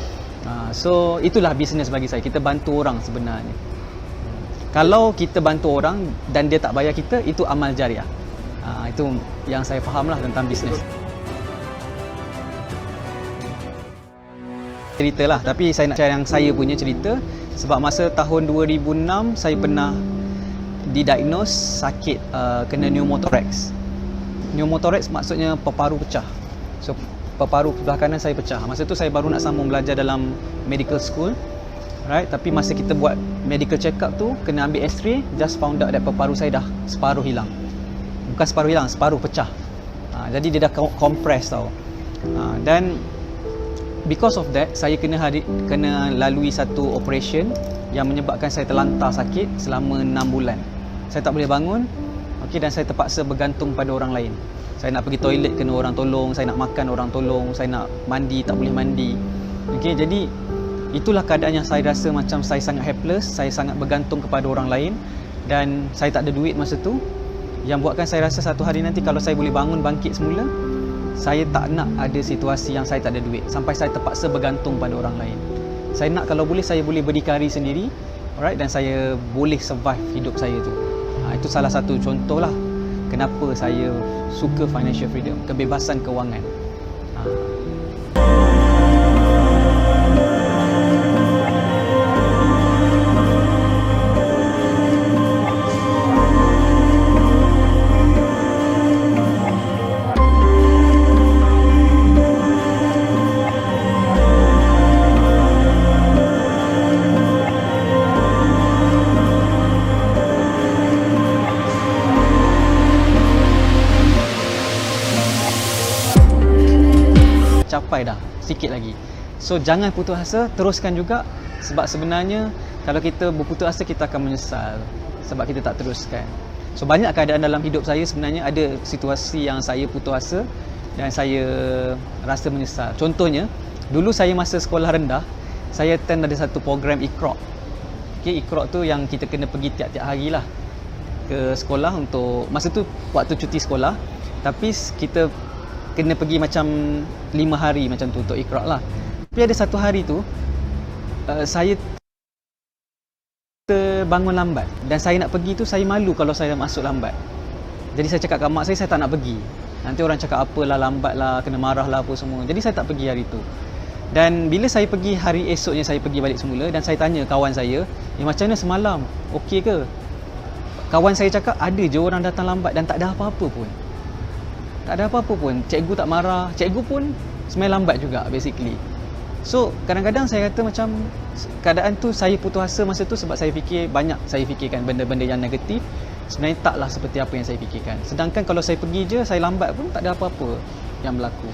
Speaker 3: So itulah bisnes bagi saya. Kita bantu orang sebenarnya. Kalau kita bantu orang dan dia tak bayar kita, itu amal jariah. Itu yang saya fahamlah tentang bisnes. Ceritalah, tapi saya nak share yang saya punya cerita. Sebab masa tahun 2006 saya pernah didiagnose sakit kena pneumothorax. Pneumothorax maksudnya peparu pecah. So peparu sebelah kanan saya pecah. Masa tu saya baru nak sambung belajar dalam medical school. Right, tapi masa kita buat medical check up tu, kena ambil x-ray, just found out that peparu saya dah separuh hilang. Bukan separuh hilang, separuh pecah. Jadi dia dah compress tau. Dan because of that, saya kena lalui satu operation yang menyebabkan saya terlantar sakit selama 6 bulan. Saya tak boleh bangun, dan saya terpaksa bergantung pada orang lain. Saya nak pergi toilet kena orang tolong, saya nak makan orang tolong, saya nak mandi tak boleh mandi. Jadi itulah keadaan yang saya rasa macam saya sangat helpless, saya sangat bergantung kepada orang lain, dan saya tak ada duit masa tu. Yang buatkan saya rasa satu hari nanti kalau saya boleh bangun bangkit semula, saya tak nak ada situasi yang saya tak ada duit sampai saya terpaksa bergantung pada orang lain. Saya nak kalau boleh saya boleh berdikari sendiri, alright, dan saya boleh survive hidup saya tu. Itu salah satu contoh lah kenapa saya suka financial freedom, kebebasan kewangan. Capai dah sikit lagi. So jangan putus asa, teruskan juga, sebab sebenarnya kalau kita berputus asa kita akan menyesal sebab kita tak teruskan. So banyak keadaan dalam hidup saya sebenarnya ada situasi yang saya putus asa dan saya rasa menyesal. Contohnya, dulu saya masa sekolah rendah, saya attend ada satu program Iqra. Iqra tu yang kita kena pergi tiap-tiap hari lah ke sekolah untuk, masa tu waktu cuti sekolah, tapi kita kena pergi macam 5 hari macam tu untuk Iqra lah. Tapi ada satu hari tu saya terbangun lambat dan saya nak pergi tu, saya malu kalau saya masuk lambat. Jadi saya cakap kat mak saya tak nak pergi. Nanti orang cakap apalah lambat lah, kena marah lah apa semua. Jadi saya tak pergi hari tu. Dan bila saya pergi hari esoknya, saya pergi balik semula dan saya tanya kawan saya, macam mana semalam? Okey ke? Kawan saya cakap ada je orang datang lambat dan tak ada apa-apa pun. Tak ada apa-apa pun. Cikgu tak marah. Cikgu pun semain lambat juga basically. So kadang-kadang saya kata macam keadaan tu saya putus asa masa tu sebab saya fikir banyak, saya fikirkan benda-benda yang negatif. Sebenarnya taklah seperti apa yang saya fikirkan. Sedangkan kalau saya pergi je, saya lambat pun tak ada apa-apa yang berlaku.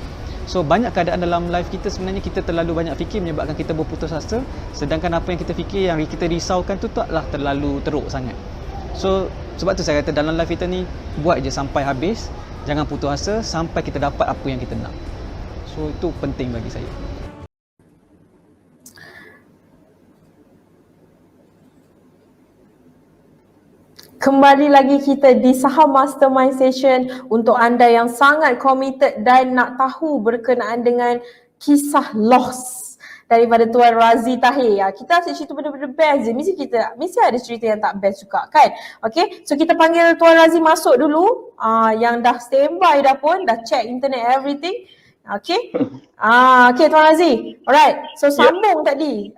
Speaker 3: So banyak keadaan dalam life kita sebenarnya kita terlalu banyak fikir menyebabkan kita berputus asa. Sedangkan apa yang kita fikir, yang kita risaukan tu taklah terlalu teruk sangat. So sebab tu saya kata dalam life kita ni buat je sampai habis. Jangan putus asa sampai kita dapat apa yang kita nak. So itu penting bagi saya.
Speaker 1: Kembali lagi kita di Saham Mastermind Session untuk anda yang sangat committed dan nak tahu berkenaan dengan kisah loss daripada Tuan Razi Tahir. Kita asyik cerita benda-benda best je. Mesti ada cerita yang tak best juga kan. Okay, so kita panggil Tuan Razi masuk dulu. Yang dah standby dah pun, dah check internet everything. Okay. Okay Tuan Razi. Alright, so sambung tadi.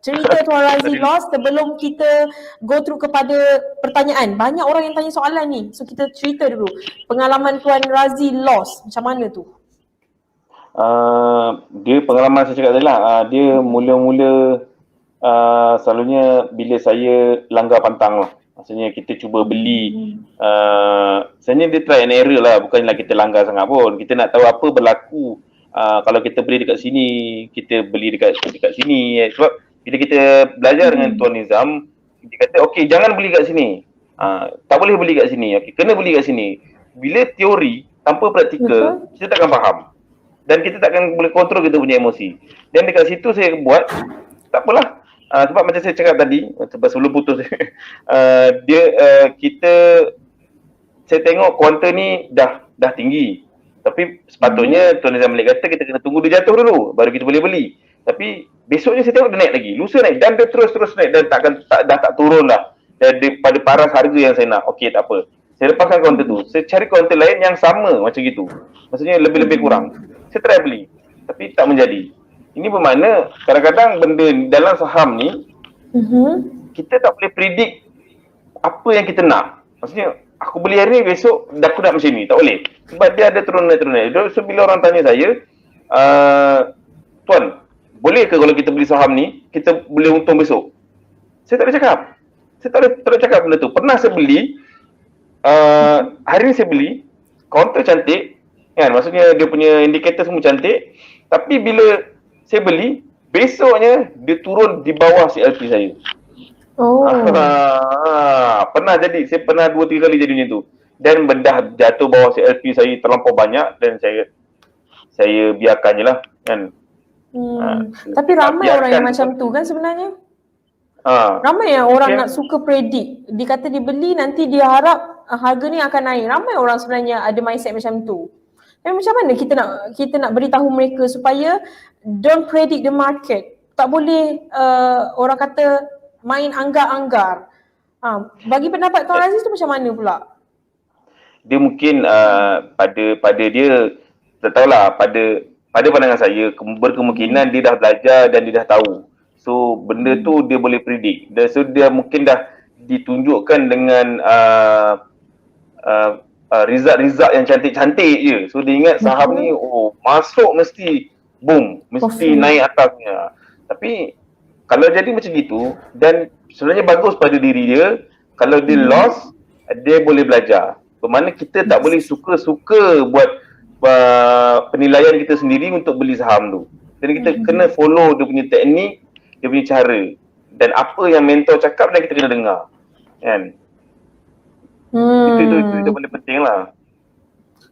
Speaker 1: Cerita Tuan Razi loss sebelum kita go through kepada pertanyaan. Banyak orang yang tanya soalan ni. So kita cerita dulu. Pengalaman Tuan Razi loss macam mana tu?
Speaker 2: Dia pengalaman saya cakap tadi lah. Dia mula-mula selalunya bila saya langgar pantang lah. Maksudnya kita cuba beli. Sebenarnya dia try and error lah. Bukanlah kita langgar sangat pun. Kita nak tahu apa berlaku. Kalau kita beli dekat sini, kita beli dekat sini. Sebab bila kita belajar dengan Tuan Nizam, dia kata, okey jangan beli kat sini. Tak boleh beli kat sini. Okay, kena beli kat sini. Bila teori, tanpa praktikal, kita takkan faham. Dan kita takkan boleh kontrol kita punya emosi. Dan dekat situ saya buat, tak apalah. Sebab macam saya cakap tadi, sebelum putus, saya tengok kuantum ni dah tinggi. Tapi sepatutnya Tuan Nizam Malik kata kita kena tunggu dia jatuh dulu, baru kita boleh beli. Tapi besoknya saya tengok dia naik lagi, lusa naik dan dia terus naik dan dah tak turun lah daripada paras harga yang saya nak. Okey tak apa, saya lepaskan kaunter tu, saya cari kaunter lain yang sama macam gitu, maksudnya lebih-lebih kurang. Saya try beli tapi tak menjadi. Ini bermakna kadang-kadang benda dalam saham ni kita tak boleh predict apa yang kita nak. Maksudnya aku beli hari ni, besok dah aku nak macam ni, tak boleh sebab dia ada turun naik. So bila orang tanya saya, Tuan, boleh ke kalau kita beli saham ni, kita boleh untung besok? Saya tak boleh cakap. Saya tak boleh cakap benda tu. Pernah saya beli, hari ni saya beli, kaunter cantik, kan? Maksudnya dia punya indikator semua cantik. Tapi bila saya beli, besoknya dia turun di bawah CLP saya. Pernah jadi, saya pernah 2-3 kali jadi macam tu. Dan benda jatuh bawah CLP saya terlampau banyak dan saya biarkan je lah, kan?
Speaker 1: Tapi ramai orang yang macam tu kan sebenarnya. Ramai yang orang nak suka predict. Dia kata dia beli, nanti dia harap harga ni akan naik. Ramai orang sebenarnya ada mindset macam tu. Tapi macam mana kita nak beritahu mereka supaya don't predict the market. Tak boleh orang kata main anggar-anggar. Bagi pendapat Tuan Razi tu macam mana pula?
Speaker 2: Dia mungkin pada dia, tak tahulah, pada pandangan saya, berkemungkinan dia dah belajar dan dia dah tahu. So benda tu dia boleh predict. So dia mungkin dah ditunjukkan dengan result yang cantik-cantik je. So dia ingat saham ni masuk mesti boom, mesti naik atasnya. Tapi kalau jadi macam gitu, dan sebenarnya bagus pada diri dia, kalau dia loss, dia boleh belajar. Bermakna kita tak boleh suka-suka buat penilaian kita sendiri untuk beli saham tu. Jadi kita kena follow dia punya teknik, dia punya cara, dan apa yang mentor cakap dan kita kena dengar, kan? Itu benda penting lah.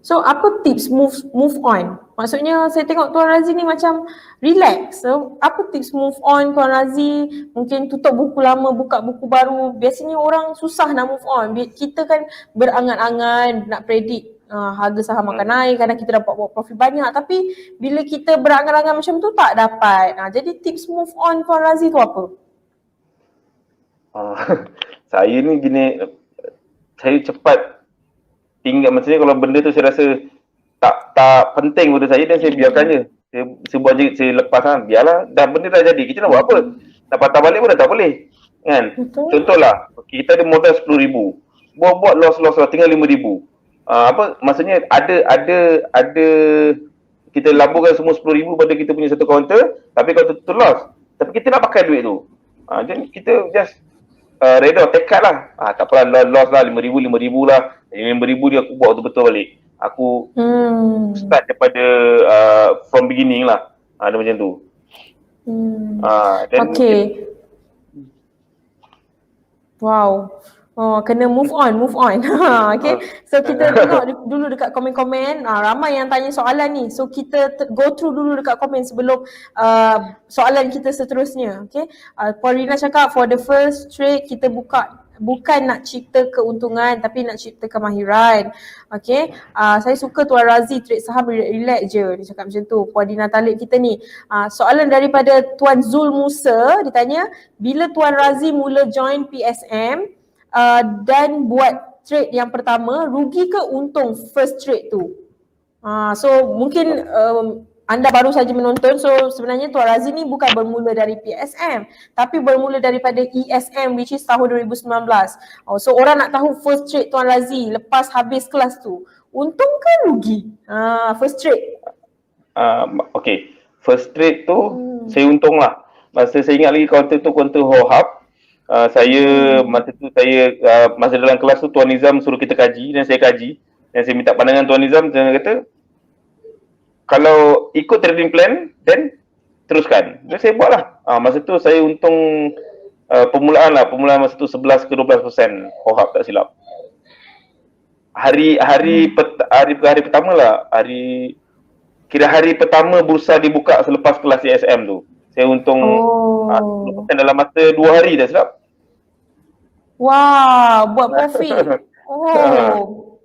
Speaker 1: So apa tips move on? Maksudnya saya tengok Tuan Razi ni macam relax. So apa tips move on Tuan Razi? Mungkin tutup buku lama, buka buku baru. Biasanya orang susah nak move on. Kita kan berangan-angan nak predict harga saham akan naik, kadang kita dapat buat profit banyak, tapi bila kita berangan-angan macam tu tak dapat. Jadi tips move on Tuan Razi tu apa?
Speaker 2: Saya ni gini, saya cepat tinggal, maksudnya kalau benda tu saya rasa tak penting pada saya, dan saya biarkan je. Saya buat je, saya lepas kan. Biarlah, dah benda dah jadi. Kita nak buat apa? Nak patah balik pun dah tak boleh. Kan?
Speaker 1: Betul.
Speaker 2: Contohlah, kita ada modal 10,000. Buat loss lah, tinggal 5,000. Maksudnya ada kita laburkan semua 10,000 pada kita punya satu kaunter, tapi kaunter tu loss. Tapi kita nak pakai duit tu. Jadi kita just reda, tekad lah. Tak apalah, loss lah, 5,000 lah. 5,000 dia aku buat betul-betul balik. Aku start daripada from beginning lah. Ada macam tu.
Speaker 1: Okay. Wow. Oh, kena move on. Okay. So kita tengok dulu dekat komen-komen. Ramai yang tanya soalan ni. So kita go through dulu dekat komen sebelum soalan kita seterusnya. Okay. Puan Rina cakap for the first trade kita bukan nak cipta keuntungan tapi nak cipta kemahiran. Okay. Saya suka Tuan Razi trade saham relax je. Dia cakap macam tu. Puan Dina Talib kita ni. Soalan daripada Tuan Zul Musa. Dia tanya, bila Tuan Razi mula join PSM dan buat trade yang pertama, rugi ke untung first trade tu? So mungkin anda baru saja menonton, so sebenarnya Tuan Razi ni bukan bermula dari PSM tapi bermula daripada ESM which is tahun 2019. So orang nak tahu first trade Tuan Razi lepas habis kelas tu, untung ke rugi? First trade.
Speaker 2: Okay, first trade tu saya untung lah. Masa saya ingat lagi counter tu counter Hohab. Masa dalam kelas tu Tuan Nizam suruh kita kaji dan saya kaji. Dan saya minta pandangan Tuan Nizam, dia kata kalau ikut trading plan, then teruskan. Dan saya buat lah. Masa tu saya untung permulaan masa tu 11 ke 12% Hohab tak silap. Hari pertama lah, hari pertama bursa dibuka selepas kelas CSM tu. Saya untung 10% dalam masa 2 hari dah silap.
Speaker 1: Wah, buat profit.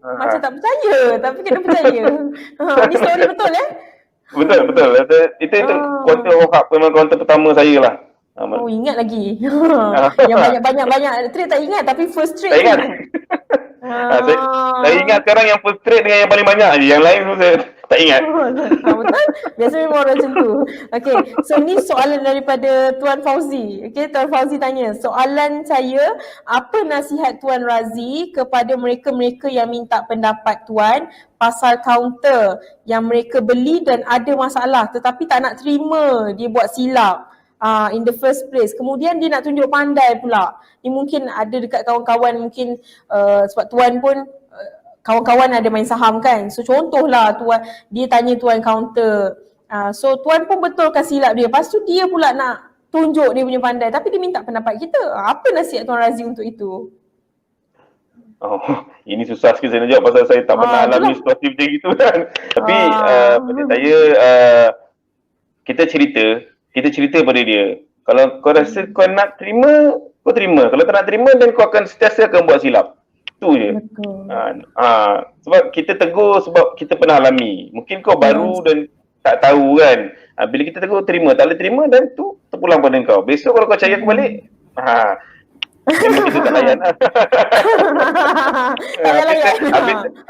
Speaker 1: Macam tak percaya tapi kena percaya. Ni story betul
Speaker 2: Betul. Itu kuantum Hohab memang kuantum pertama saya lah.
Speaker 1: Ingat lagi. Yang banyak trade tak ingat tapi first trade.
Speaker 2: Tak ingat. Saya ingat sekarang yang first trade dengan yang paling banyak je. Yang lain tu saya tak ingat.
Speaker 1: Betul? Biasa memang orang macam tu. Okay, so ni soalan daripada Tuan Fauzi. Okay, Tuan Fauzi tanya, soalan saya, apa nasihat Tuan Razi kepada mereka-mereka yang minta pendapat Tuan pasal counter yang mereka beli dan ada masalah tetapi tak nak terima dia buat silap in the first place. Kemudian dia nak tunjuk pandai pula. Ni mungkin ada dekat kawan-kawan mungkin sebab Tuan pun kawan-kawan ada main saham kan. So contohlah Tuan, dia tanya Tuan counter. So Tuan pun betulkan silap dia. Lepas tu dia pula nak tunjuk dia punya pandai tapi dia minta pendapat kita. Apa nasihat Tuan Razi untuk itu?
Speaker 2: Ini susah sikit saya nak jawab pasal saya tak pernah alami situasi macam gitu kan. Tapi pada saya kita cerita pada dia. Kalau kau rasa kau nak terima, kau terima. Kalau tak nak terima, dan kau akan sentiasa akan buat silap. Itu je. Sebab kita tegur sebab kita pernah alami. Mungkin kau baru dan tak tahu kan. Bila kita tegur, terima. Tak boleh terima dan tu terpulang pada kau. Besok kalau kau cari aku balik, memang kita tak layan lah.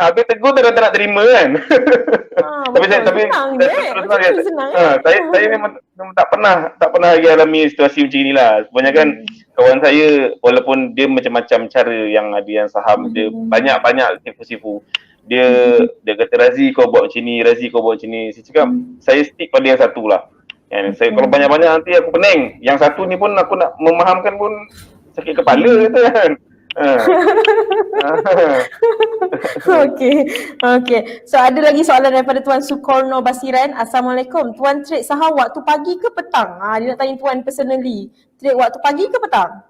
Speaker 2: Habis tegur tu tak nak terima kan. Saya memang tak pernah lagi alami situasi macam inilah. Kebanyakan kawan saya, walaupun dia macam-macam cara, yang ada yang saham, dia banyak sifu-sifu. Dia kata, Razi kau buat macam ni, Razi kau buat macam ni. Saya cakap, saya stick pada yang satu lah. Saya kalau banyak-banyak nanti aku pening. Yang satu ni pun aku nak memahamkan pun sakit kepala kata kan.
Speaker 1: Okay. So ada lagi soalan daripada Tuan Sukorno Basiran. Assalamualaikum. Tuan trade saham waktu pagi ke petang? Dia nak tanya Tuan personally. Trade waktu pagi ke petang?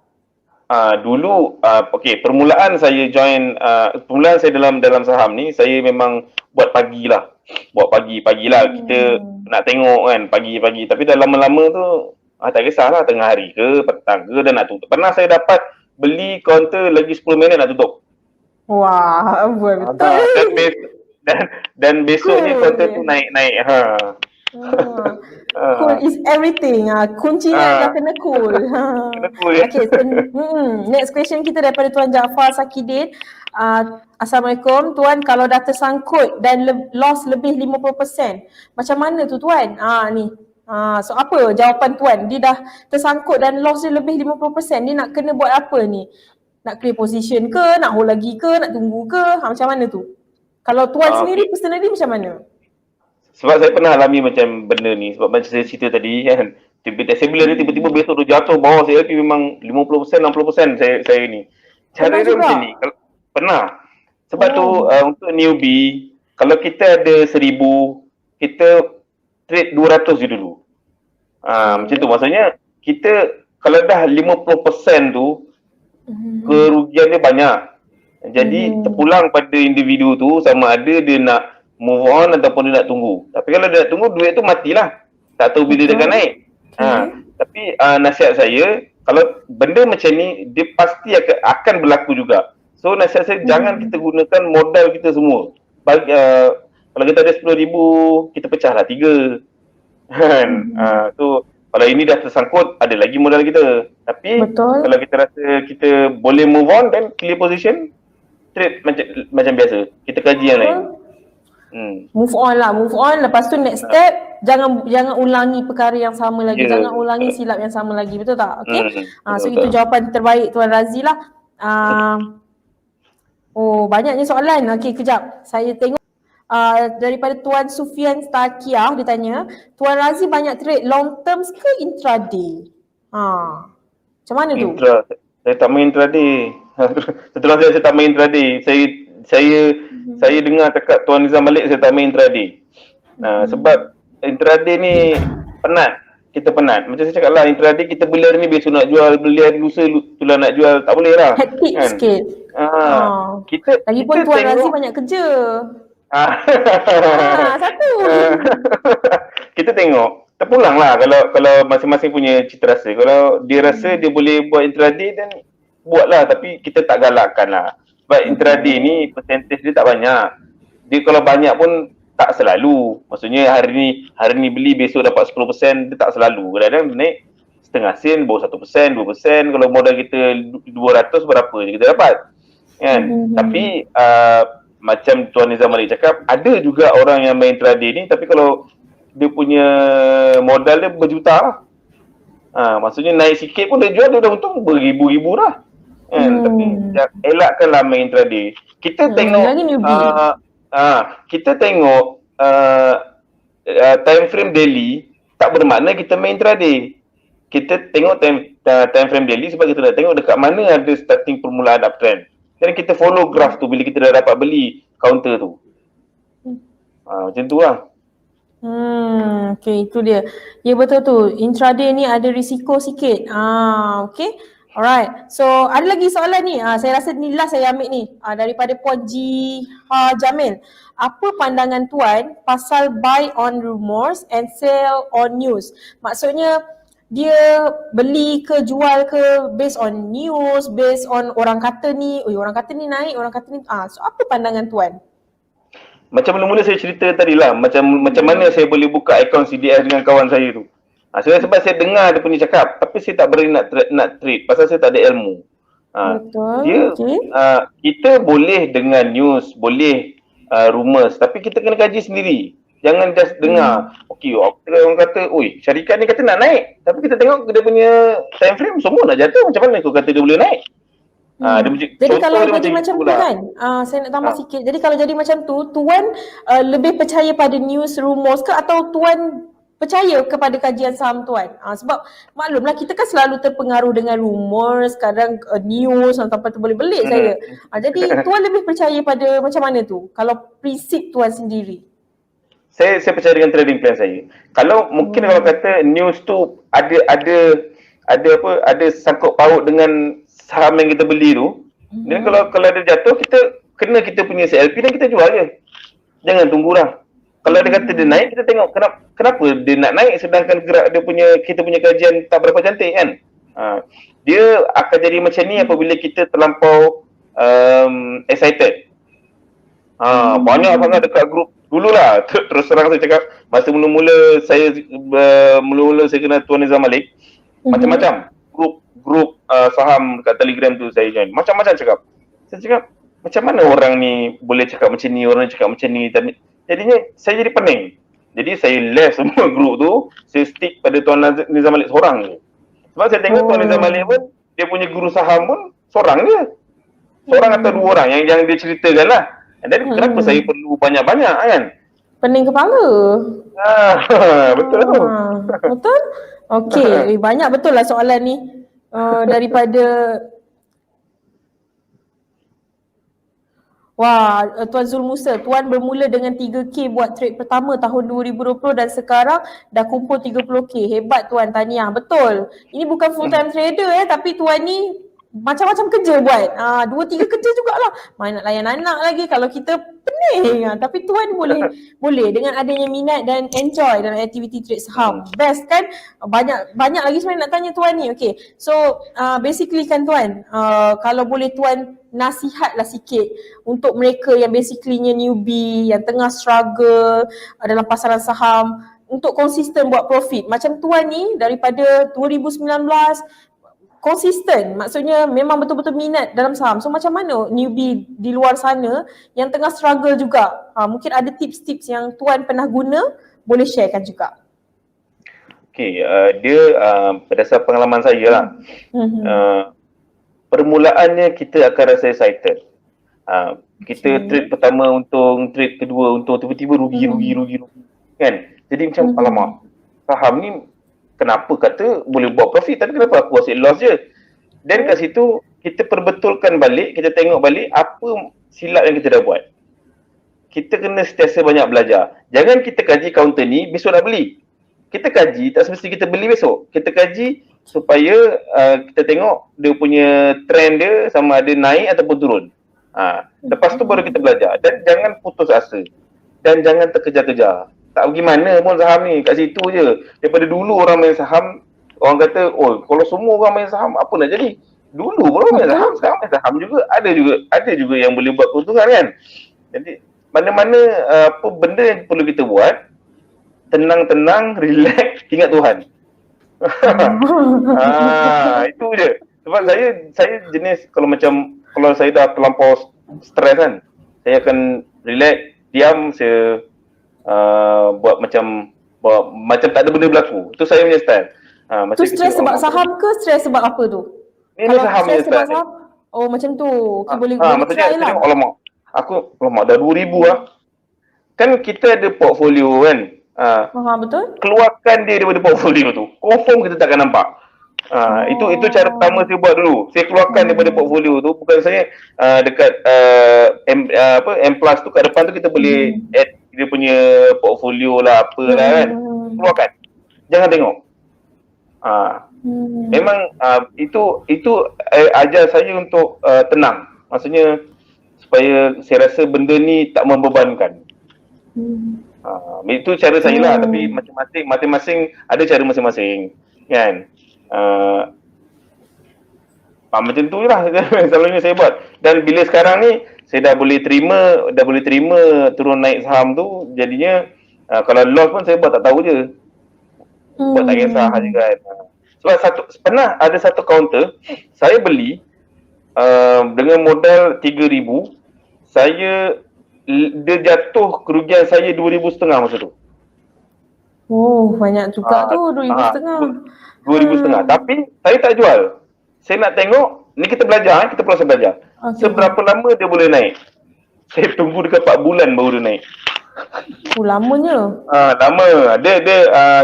Speaker 2: Dulu permulaan saya dalam saham ni, saya memang buat pagilah. Kita nak tengok kan pagi-pagi. Tapi dah lama-lama tu tak kisahlah tengah hari ke petang ke, dan nak tutup. Pernah saya dapat beli counter lagi 10 minit nak tutup.
Speaker 1: Wah, betul.
Speaker 2: Dan besoknya counter tu naik.
Speaker 1: Cool is everything. Kuncinya dah kena cool.
Speaker 2: Kena cool.
Speaker 1: Okay, so, next question kita daripada Tuan Jaafar Sakidin. Assalamualaikum Tuan, kalau dah tersangkut dan loss lebih 50%, macam mana tu Tuan? Ni. So apa jawapan Tuan? Dia dah tersangkut dan loss dia lebih 50%, dia nak kena buat apa ni? Nak clear position ke? Nak hold lagi ke? Nak tunggu ke? Macam mana tu? Kalau Tuan sendiri personally macam mana?
Speaker 2: Sebab saya pernah alami macam benda ni. Sebab macam saya cerita tadi kan, saya bila dia tiba-tiba besok dia jatuh bawah saya memang 50%, 60% saya ni. Cara dia macam ni. Pernah. Sebab tu untuk newbie, kalau kita ada 1,000, kita trade 200 je dulu. Macam tu maksudnya kita kalau dah 50% tu kerugian dia banyak. Jadi terpulang pada individu tu sama ada dia nak move on ataupun dia nak tunggu. Tapi kalau dia nak tunggu, duit tu matilah. Tak tahu bila dia akan naik. Tapi nasihat saya, kalau benda macam ni dia pasti akan berlaku juga. So nasihat saya jangan kita gunakan modal kita semua. Kalau kita ada 10,000, kita pecahlah 3. Kan? So kalau ini dah tersangkut, ada lagi modal kita. Tapi kalau kita rasa kita boleh move on dan clear position, trade macam biasa. Kita kaji yang lain.
Speaker 1: Move on. Lepas tu next step, jangan ulangi perkara yang sama lagi. Jangan ulangi silap yang sama lagi. Betul tak? Okay? So itu jawapan terbaik Tuan Razi lah. Banyaknya soalan. Okay, kejap. Saya tengok daripada Tuan Sufian Stakiah, dia tanya, Tuan Razi banyak trade long term ke intraday? Macam mana tu?
Speaker 2: Saya tak main intraday. Setelah saya tak main intraday. Saya dengar cakap Tuan Nizam Malik saya tak main intraday. Sebab intraday ni penat. Kita penat. Macam saya cakap lah, intraday kita beli hari ni besok nak jual, beli hari lusa tulah nak jual, tak boleh lah.
Speaker 1: Hektik kan? Sikit. Lagipun Tuan Razi banyak kerja. Satu.
Speaker 2: Kita tengok, terpulang lah kalau masing-masing punya cita rasa. Kalau dia rasa dia boleh buat intraday, dan buatlah, tapi kita tak galakkan lah. Sebab intraday ni percentage dia tak banyak. Dia kalau banyak pun tak selalu. Maksudnya hari ni beli, besok dapat 10%, dia tak selalu. Kadang-kadang dia naik setengah sen, baru 1%, 2%. Kalau modal kita 200, berapa je kita dapat. Kan? Tapi macam Tuan Nizam Malik cakap, ada juga orang yang main intraday ni, tapi kalau dia punya modal dia berjuta lah. Maksudnya naik sikit pun dia jual, dia dah untung beribu-ribu lah. Tapi elakkanlah main intraday. Kita tengok time frame daily, tak bermakna kita main intraday. Kita tengok time frame daily sebab kita nak tengok dekat mana ada starting permulaan uptrend. Dan kita follow graph tu bila kita dah dapat beli counter tu. Macam tu lah.
Speaker 1: Okay, itu dia. Ya, betul tu. Intraday ni ada risiko sikit. Okay. Alright. So, ada lagi soalan ni. Saya rasa ni last saya ambil ni. Daripada Puan Jamil. Apa pandangan Tuan pasal buy on rumors and sell on news? Maksudnya, dia beli ke jual ke based on news, based on orang kata ni naik, orang kata ni. So, apa pandangan Tuan?
Speaker 2: Macam mula-mula saya cerita tadi lah, macam mana saya boleh buka akaun CDS dengan kawan saya tu. Sebab saya dengar dia punya cakap, tapi saya tak berani nak trade pasal saya tak ada ilmu.
Speaker 1: Betul.
Speaker 2: Kita boleh dengar news, boleh rumors, tapi kita kena kaji sendiri. Jangan just dengar. Okey, orang kata, oi, syarikat ni kata nak naik, tapi kita tengok dia punya time frame semua nak jatuh. Macam mana kau kata dia boleh naik?
Speaker 1: Jadi kalau jadi macam tu kan, saya nak tambah sikit. Jadi kalau jadi macam tu, Tuan lebih percaya pada news, rumors ke, atau Tuan percaya kepada kajian saham Tuan? Sebab maklumlah kita kan selalu terpengaruh dengan rumors, kadang news, sampai terbelit-belit saya. Jadi Tuan lebih percaya pada macam mana tu? Kalau prinsip Tuan sendiri?
Speaker 2: Saya percaya dengan trading plan saya. Kalau mungkin kalau kata news tu ada sangkut paut dengan saham yang kita beli tu, dan kalau dia jatuh, kita punya CLP dan kita jual je. Jangan tunggulah. Kalau dia kata dia naik, kita tengok kenapa dia nak naik sedangkan gerak kita punya kajian tak berapa cantik kan. Dia akan jadi macam ni apabila kita terlampau excited. Banyak sangat dekat grup dululah. Terus terang saya cakap, masa mula-mula saya kenal Tuan Nizam Malik, macam-macam grup saham dekat Telegram tu saya join. Macam-macam cakap. Saya cakap, macam mana orang ni boleh cakap macam ni, orang cakap macam ni. Jadinya saya jadi pening. Jadi saya left semua group tu, saya stick pada Tuan Nizam Malik seorang je. Sebab saya tengok Tuan Nizam Malik pun, dia punya guru saham pun seorang je. Seorang atau dua orang yang dia ceritakan lah. Dan kenapa saya perlu banyak-banyak kan?
Speaker 1: Pening kepala.
Speaker 2: Betul tu.
Speaker 1: Betul? Okey, banyak betul lah soalan ni. Daripada Tuan Zul Musa, Tuan bermula dengan 3K buat trade pertama tahun 2020 dan sekarang dah kumpul 30K. Hebat Tuan, tahniah. Betul. Ini bukan full time trader tapi Tuan ni macam-macam kerja buat. 2-3 kerja jugalah. Mana nak layan anak lagi kalau kita pening. Tapi Tuan boleh dengan adanya minat dan enjoy dalam aktiviti trade saham. Best kan? Banyak lagi sebenarnya nak tanya Tuan ni. Okay. So basically kan Tuan, kalau boleh Tuan nasihatlah sikit untuk mereka yang basically-nya newbie, yang tengah struggle dalam pasaran saham untuk konsisten buat profit. Macam Tuan ni daripada 2019 konsisten, maksudnya memang betul-betul minat dalam saham. So macam mana newbie di luar sana yang tengah struggle juga, mungkin ada tips-tips yang Tuan pernah guna, boleh sharekan juga.
Speaker 2: Okay, dia berdasar pengalaman saya lah. Permulaannya kita akan rasa excited. Kita trade pertama untung, trade kedua untung, tiba-tiba rugi kan. Jadi macam alamak, saham ni kenapa kata boleh buat profit tapi kenapa aku asyik loss je. Dan kat situ kita perbetulkan balik, kita tengok balik apa silap yang kita dah buat. Kita kena sentiasa banyak belajar. Jangan kita kaji counter ni, besok nak beli. Kita kaji, tak semesti kita beli besok. Kita kaji supaya kita tengok dia punya trend dia sama ada naik ataupun turun. Lepas tu baru kita belajar. Dan jangan putus asa. Dan jangan terkejar-kejar. Tak pergi mana pun saham ni, kat situ je. Daripada dulu orang main saham, orang kata, oh kalau semua orang main saham, apa nak jadi? Dulu pun orang main saham, sekarang main saham juga. Ada juga yang boleh buat keuntungan kan. Jadi mana-mana apa benda yang perlu kita buat, tenang-tenang, relax, ingat Tuhan. Itu je. Sebab saya jenis kalau saya dah terlampau stres kan, saya akan relax, diam, saya buat macam tak ada benda berlaku. Itu saya punya style.
Speaker 1: Tu stres sebab saham ke stres sebab apa tu?
Speaker 2: Ni
Speaker 1: Kalau
Speaker 2: saham
Speaker 1: stres
Speaker 2: punya
Speaker 1: sebab
Speaker 2: style.
Speaker 1: saham, oh macam tu. Okay, boleh
Speaker 2: maksudnya
Speaker 1: try lah.
Speaker 2: alamak, dah 2,000 lah. Kan kita ada portfolio kan.
Speaker 1: Betul.
Speaker 2: Keluarkan dia daripada portfolio tu. Confirm kita takkan nampak. Itu cara pertama saya buat dulu. Saya keluarkan daripada portfolio tu. Bukan saya dekat M plus tu kat depan tu kita boleh add dia punya portfolio lah apalah kan. Keluarkan. Jangan tengok. Memang itu ajar saya untuk tenang. Maksudnya supaya saya rasa benda ni tak membebankan. Itu cara saya lah. Tapi masing-masing ada cara masing-masing kan. Macam tu je lah selalunya saya buat. Dan bila sekarang ni saya dah boleh terima turun naik saham tu, jadinya kalau loss pun saya buat tak tahu je. Buat tak kisah je kan. Sebab pernah ada satu counter saya beli dengan modal 3,000, dia jatuh kerugian saya 2,500 masa tu.
Speaker 1: Oh, banyak juga tu 2,500.
Speaker 2: 2,500. Tapi saya tak jual. Saya nak tengok, ni kita belajar, kita proses belajar. Seberapa lama dia boleh naik? Saya tunggu dekat 4 bulan baru dia naik.
Speaker 1: Lamanya.
Speaker 2: Lama. Dia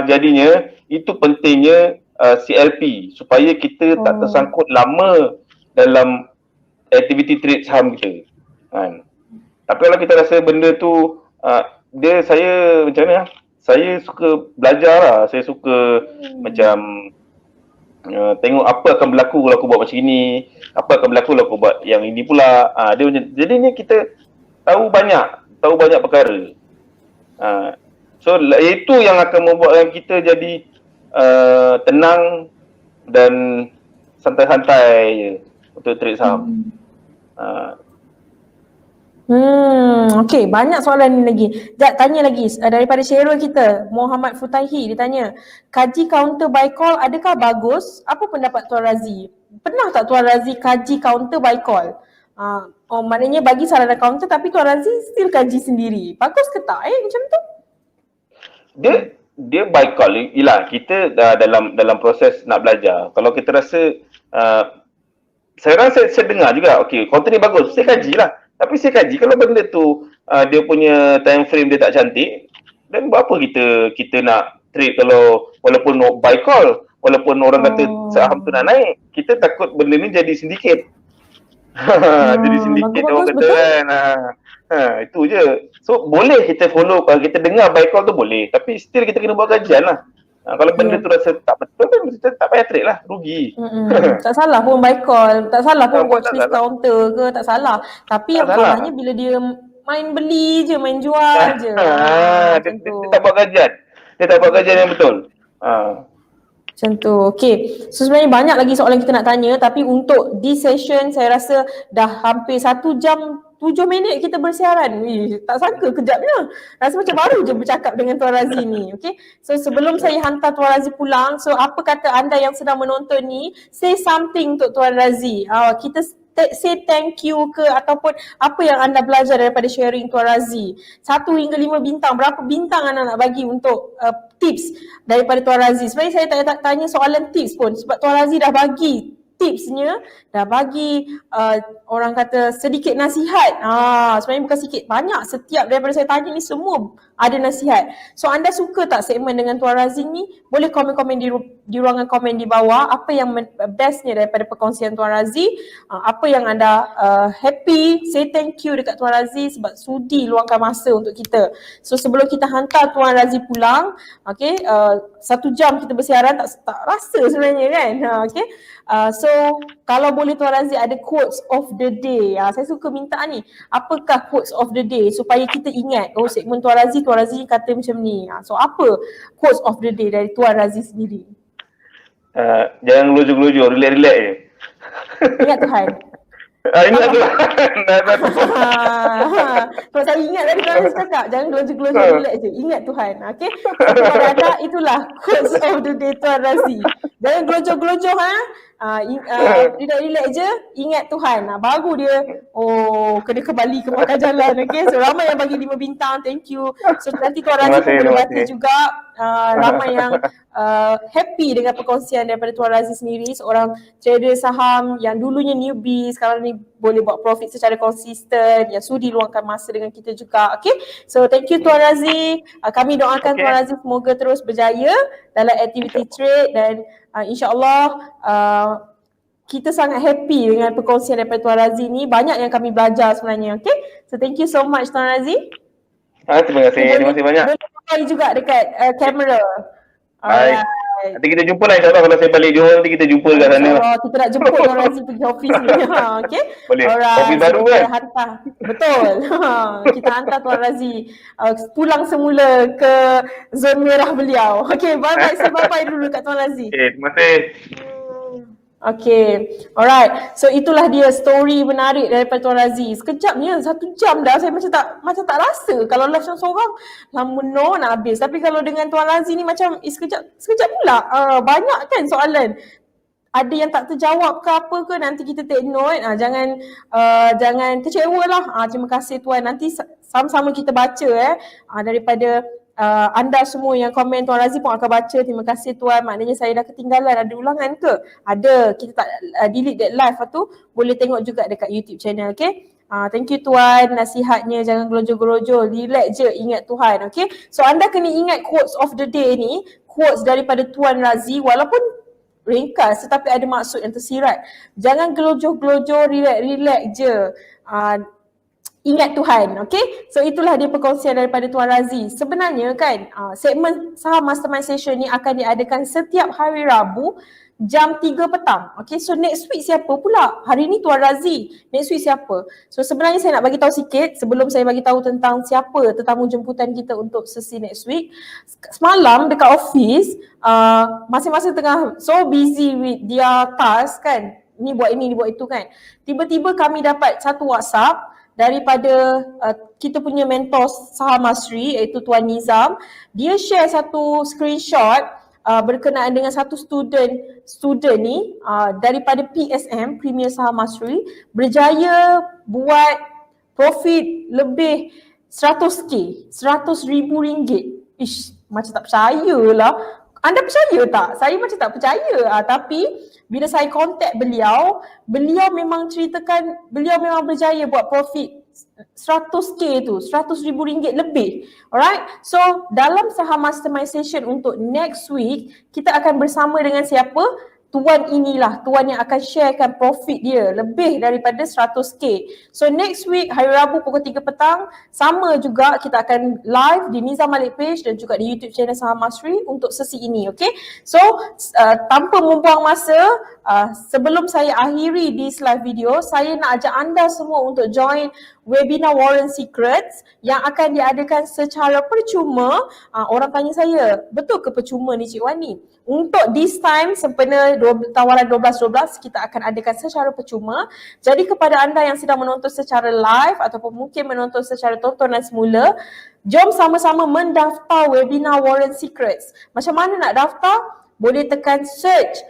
Speaker 2: jadinya itu pentingnya CLP supaya kita tak tersangkut lama dalam aktiviti trade saham kita. Kan. Tapi kalau kita rasa benda tu saya macam mana? Saya suka belajar lah. Saya suka macam tengok apa akan berlaku kalau aku buat macam ini, apa akan berlaku kalau aku buat yang ini pula. Jadinya kita tahu banyak perkara. So itu yang akan membuatkan kita jadi tenang dan santai-santai je untuk trade saham.
Speaker 1: Okey, banyak soalan ni lagi. Jap, tanya lagi daripada Sherul kita, Muhammad Futaihi, dia tanya, kaji counter buy call adakah bagus? Apa pendapat Tuan Razi? Pernah tak Tuan Razi kaji counter buy call? Oh, maknanya bagi saran accountant tapi Tuan Razi still kaji sendiri. Bagus ke tak macam tu?
Speaker 2: Dia by call. Yelah, kita dalam proses nak belajar. Kalau kita rasa saya dengar juga, okey, konten ni bagus, saya kaji lah. Tapi saya kaji kalau benda tu dia punya time frame dia tak cantik, dan buat apa kita nak trade kalau walaupun buy call, walaupun orang kata saham tu nak naik, kita takut benda ni jadi sindiket. Jadi sindiket orang kata kan. Itu je. So boleh kita follow, kalau kita dengar buy call tu boleh, tapi still kita kena buat kajian lah. Kalau benda tu rasa tak betul kan kita tak payah trade lah, rugi.
Speaker 1: Tak salah pun buy call, tak salah pun watchlist counter ke, tak salah. Tapi yang salahnya bila dia main beli je, main jual je.
Speaker 2: Dia tak buat kajian. Dia tak buat kajian yang betul.
Speaker 1: Macam tu. Okay. So sebenarnya banyak lagi soalan kita nak tanya, tapi untuk this session saya rasa dah hampir 1 jam 7 minit kita bersiaran. Tak sangka kejapnya. Rasa macam baru je bercakap dengan Tuan Razi ni. Okay. So sebelum saya hantar Tuan Razi pulang, so apa kata anda yang sedang menonton ni, say something untuk Tuan Razi. Kita say thank you ke ataupun apa yang anda belajar daripada sharing Tuan Razi. 1 hingga 5 bintang. Berapa bintang anda nak bagi untuk tips daripada Tuan Razi? Sebenarnya saya tak tanya soalan tips pun sebab Tuan Razi dah bagi tipsnya, dah bagi orang kata sedikit nasihat. Sebenarnya bukan sikit, banyak. Setiap daripada saya tanya ni semua ada nasihat. So anda suka tak segmen dengan Tuan Razi ni? Boleh komen-komen di ruangan komen di bawah apa yang bestnya daripada perkongsian Tuan Razi. Apa yang anda happy, say thank you dekat Tuan Razi sebab sudi luangkan masa untuk kita. So sebelum kita hantar Tuan Razi pulang, okay, 1 jam kita bersiaran tak rasa sebenarnya kan. Okay. So kalau boleh Tuan Razi ada quotes of the day. Saya suka minta ni. Apakah quotes of the day supaya kita ingat, oh segmen Tuan Razi kata macam ni. So apa quotes of the day dari Tuan Razi sendiri?
Speaker 2: Jangan gelojoh-gelojoh, relax-relax je.
Speaker 1: Ingat Tuhan.
Speaker 2: Ingat Tuhan.
Speaker 1: Kalau saya ingat tadi Tuan Razi cakap, jangan gelojoh-gelojoh, relax je. Ingat Tuhan. Okay. So kepada anda, itulah quotes of the day Tuan Razi. Jangan gelojoh-gelojoh relax je, ingat Tuhan. Baru dia kena kembali ke makan jalan. Okay. So ramai yang bagi 5 bintang, thank you. So nanti Tuan Razi pun boleh baca juga. Ramai yang happy dengan perkongsian daripada Tuan Razi sendiri, seorang trader saham yang dulunya newbie, sekarang ni boleh buat profit secara konsisten, yang sudi luangkan masa dengan kita juga. Okay. So thank you Tuan Razi. Kami doakan Tuan Razi semoga terus berjaya dalam aktiviti trade dan insyaAllah kita sangat happy dengan perkongsian daripada Tuan Razi ni. Banyak yang kami belajar sebenarnya. Okay. So thank you so much Tuan Razi.
Speaker 2: Terima kasih banyak.
Speaker 1: Boleh pakai juga dekat kamera.
Speaker 2: Baik. Nanti kita jumpa lah insyaAllah kalau saya balik Johor, nanti kita jumpa dekat sana lah.
Speaker 1: Kita nak jemput Tuan Razi pergi office ni. Okay.
Speaker 2: Boleh.
Speaker 1: Alright.
Speaker 2: Office baru kan?
Speaker 1: Hantar. Betul. Kita hantar Tuan Razi pulang semula ke zon merah beliau. Okay. Bye-bye. Saya bye-bye dulu kat Tuan Razi.
Speaker 2: Okay. Terima kasih.
Speaker 1: Okay, alright. So itulah dia story menarik daripada Tuan Razi. Sekejapnya, 1 jam dah. Saya macam tak rasa. Kalau live seorang lama nak habis. Tapi kalau dengan Tuan Razi ni macam sekejap pula. Banyak kan soalan. Ada yang tak terjawab ke apa ke, nanti kita take note. Jangan kecewa lah. Terima kasih Tuan. Nanti sama-sama kita baca daripada anda semua yang komen Tuan Razi pun akan baca. Terima kasih Tuan. Maknanya saya dah ketinggalan. Ada ulangan ke? Ada. Kita tak delete that live tu. Boleh tengok juga dekat YouTube channel. Okay. Thank you Tuan. Nasihatnya jangan gelojoh-gelojoh. Relax je. Ingat Tuhan. Okay. So anda kena ingat quotes of the day ni. Quotes daripada Tuan Razi. Walaupun ringkas tetapi ada maksud yang tersirat. Jangan gelojoh-gelojoh. Relax je. Ingat Tuhan, okay? So itulah dia perkongsian daripada Tuan Razi. Sebenarnya kan, segmen Saham Mastermind Session ni akan diadakan setiap hari Rabu jam 3 petang. Okay, so next week siapa pula? Hari ni Tuan Razi, next week siapa? So sebenarnya saya nak bagi tahu sikit sebelum saya bagi tahu tentang siapa tetamu jemputan kita untuk sesi next week. Semalam dekat office, masing-masing tengah so busy with their task kan. Ni buat ini, ni buat itu kan. Tiba-tiba kami dapat satu WhatsApp daripada kita punya mentor Saham Masri iaitu Tuan Nizam. Dia share satu screenshot berkenaan dengan satu student ni daripada PSM, Premier Saham Mastery, berjaya buat profit lebih 100k, 100,000 ringgit. Ish, macam tak percaya lah. Anda percaya tak? Saya macam tak percaya. Tapi bila saya contact beliau, beliau memang ceritakan beliau memang berjaya buat profit 100k tu, 100,000 ringgit lebih. Alright, so dalam saham mastermization untuk next week, kita akan bersama dengan siapa? Tuan inilah, tuan yang akan sharekan profit dia lebih daripada 100k. So next week, hari Rabu pukul 3 petang, sama juga kita akan live di Nizam Malik page dan juga di YouTube channel Saham Mastery untuk sesi ini, okay? So tanpa membuang masa, sebelum saya akhiri this live video, saya nak ajak anda semua untuk join webinar Warren Secrets yang akan diadakan secara percuma. Orang tanya saya, betul ke percuma ni Cik Wani? Untuk this time sempena tawaran 12-12 kita akan adakan secara percuma. Jadi kepada anda yang sedang menonton secara live ataupun mungkin menonton secara tontonan semula, jom sama-sama mendaftar webinar Warren Secrets. Macam mana nak daftar? Boleh tekan search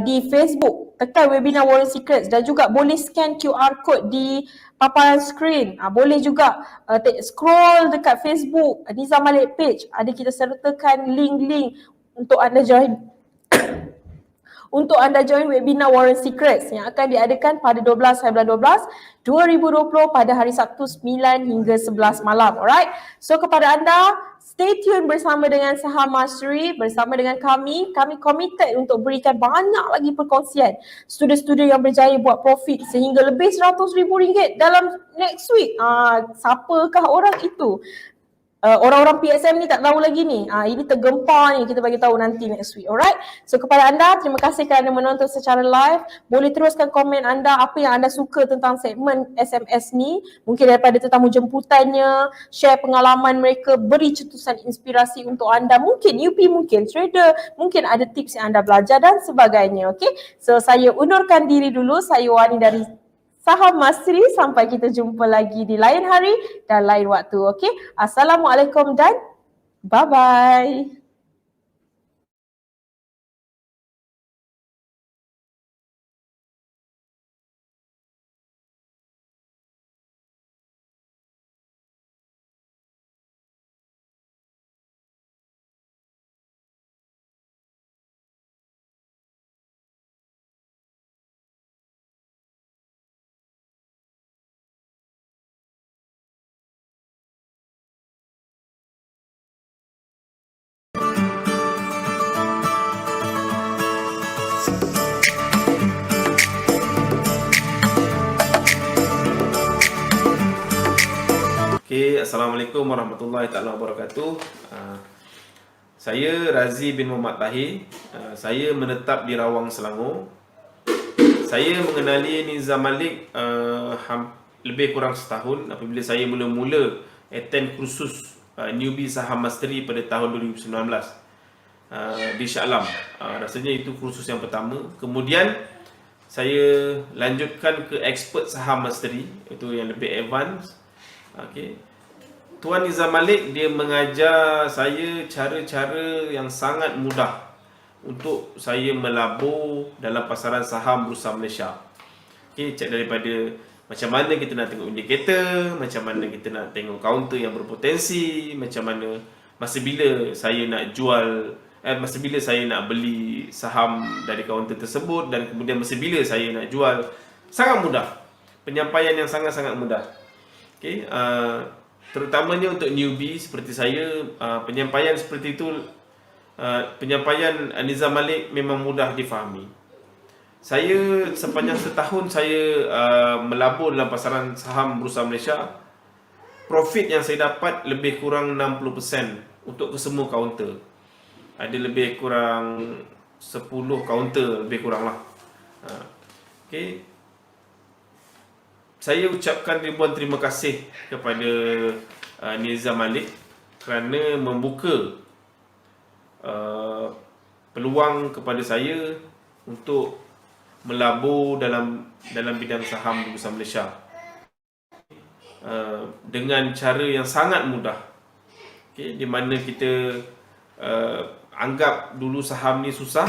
Speaker 1: di Facebook, tekan webinar Warren Secrets dan juga boleh scan QR code di paparan skrin. Boleh juga scroll dekat Facebook Nizam Malik page, ada kita sertakan link-link untuk anda join untuk anda join webinar Warren Secrets yang akan diadakan pada 12/12/2020 pada hari Sabtu 9 hingga 11 malam. Alright, so kepada anda, stay tune bersama dengan Saham Mastery, bersama dengan kami committed untuk berikan banyak lagi perkongsian student-student yang berjaya buat profit sehingga lebih 100,000 ringgit dalam next week. Siapakah orang itu? Orang-orang PSM ni tak tahu lagi ni. Ini tergempar ni, kita bagi tahu nanti next week. Alright, so kepada anda, terima kasih kerana menonton secara live. Boleh teruskan komen anda, apa yang anda suka tentang segmen SMS ni, mungkin daripada tetamu jemputannya, share pengalaman mereka, beri cetusan inspirasi untuk anda, mungkin newbie, mungkin trader, mungkin ada tips yang anda belajar dan sebagainya. Okay, so saya undurkan diri dulu. Saya Wani dari Saham Mastery, sampai kita jumpa lagi di lain hari dan lain waktu. Okay, Assalamualaikum dan bye-bye.
Speaker 4: Okay, Assalamualaikum warahmatullahi taala wabarakatuh. Saya Razi bin Muhammad Tahir. Saya menetap di Rawang, Selangor. Saya mengenali Nizam Malik lebih kurang setahun apabila saya mula-mula attend kursus newbie Saham Mastery pada tahun 2019 di Shah Alam. Rasanya itu kursus yang pertama. Kemudian saya lanjutkan ke expert Saham Mastery, itu yang lebih advance. Okay. Tuan Nizam Malik dia mengajar saya cara-cara yang sangat mudah untuk saya melabur dalam pasaran saham Bursa Malaysia. Okay, cek daripada macam mana kita nak tengok indikator, macam mana kita nak tengok counter yang berpotensi, macam mana masa bila saya nak jual, masa bila saya nak beli saham dari kaunter tersebut dan kemudian masa bila saya nak jual. Sangat mudah. Penyampaian yang sangat-sangat mudah. Okay, terutamanya untuk newbie seperti saya, penyampaian seperti itu, penyampaian Nizam Malik memang mudah difahami. Saya sepanjang setahun saya melabur dalam pasaran saham Bursa Malaysia, profit yang saya dapat lebih kurang 60% untuk kesemua kaunter. Ada lebih kurang 10 kaunter lebih kurang lah. Okay. Saya ucapkan ribuan terima kasih kepada Nizam Malik kerana membuka peluang kepada saya untuk melabur dalam bidang saham di Bursa Malaysia dengan cara yang sangat mudah. Okay, di mana kita anggap dulu saham ni susah,